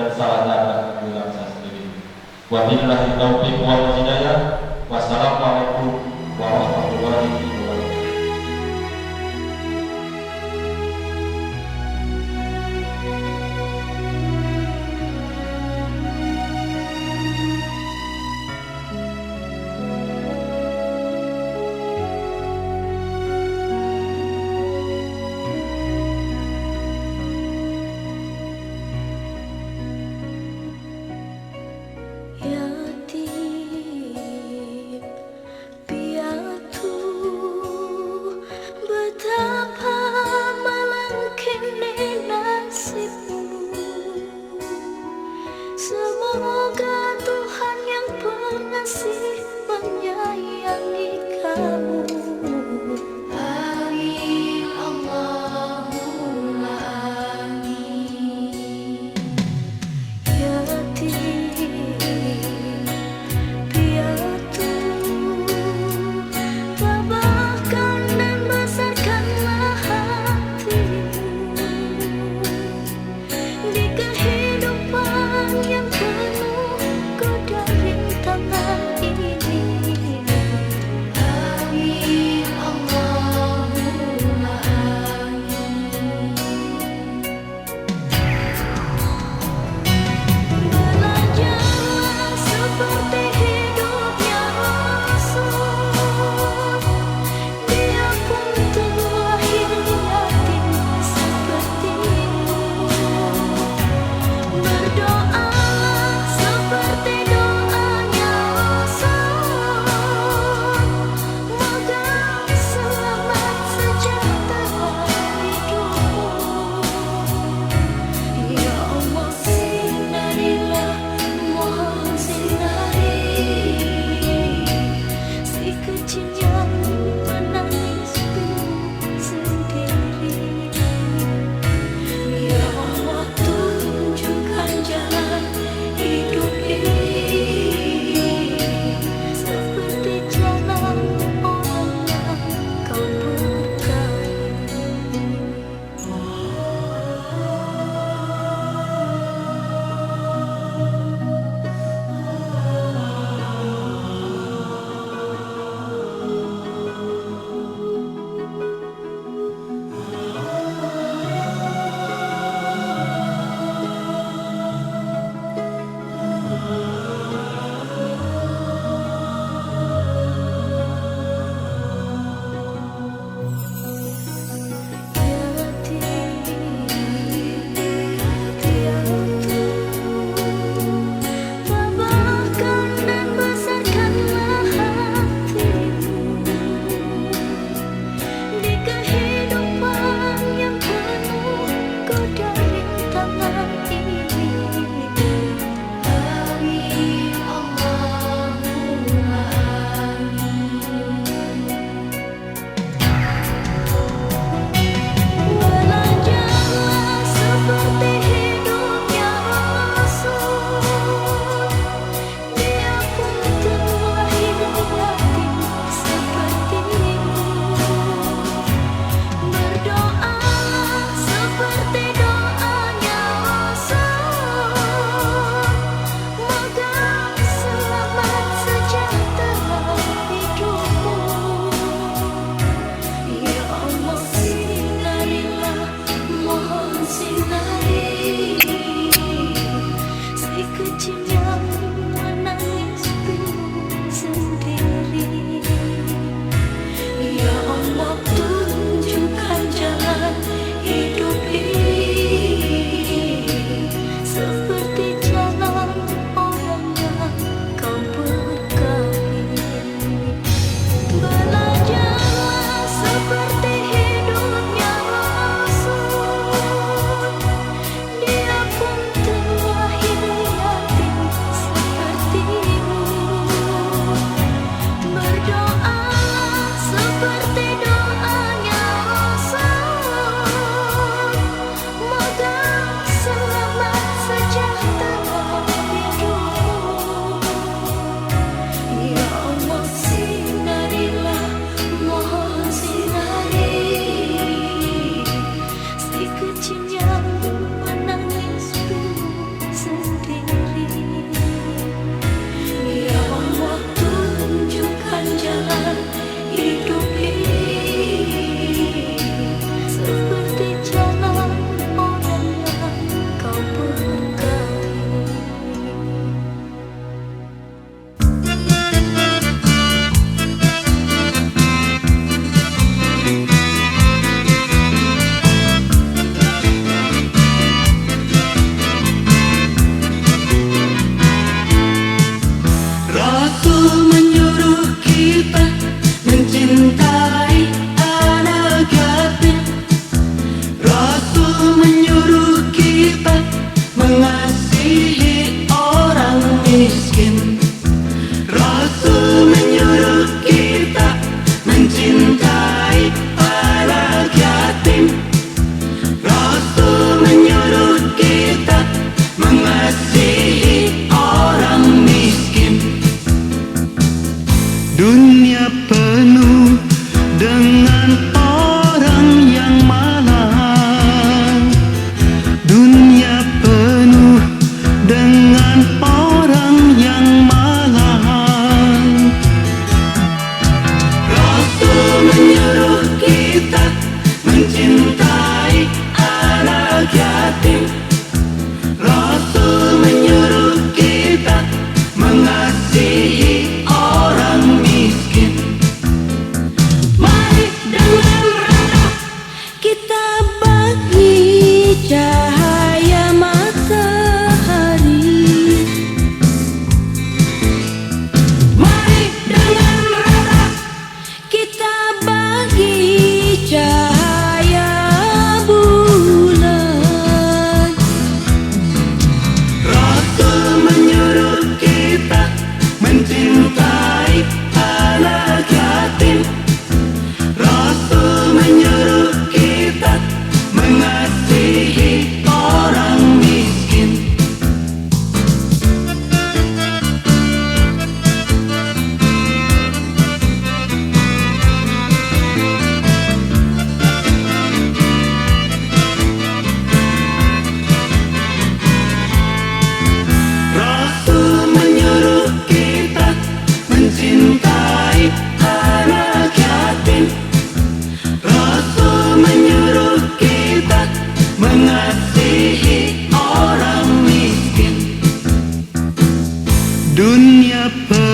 dan salahnya adalah kebilang saya sendiri. Wabillahi taufiq wal hidayah. Wassalamualaikum warahmatullahi wabarakatuh. Yatim piatu betapa malangkene nasibmu. Semoga Tuhan yang pengasih menyayangi kamu. Amin Allahumma amin. Yatim piatu tabahkan dan besarkanlah hatimu di kehidupan yang penuh godaan rintangan ini. Amin Allahumma amin. Belajarlah seperti hidupnya Rasul. Dia pun terlahir yatim sepertimu. Berdoalah seperti doanya Rasul. Moga selamat sejahtera hidupmu. Ya Allah sinarilah, mohon sinari siapa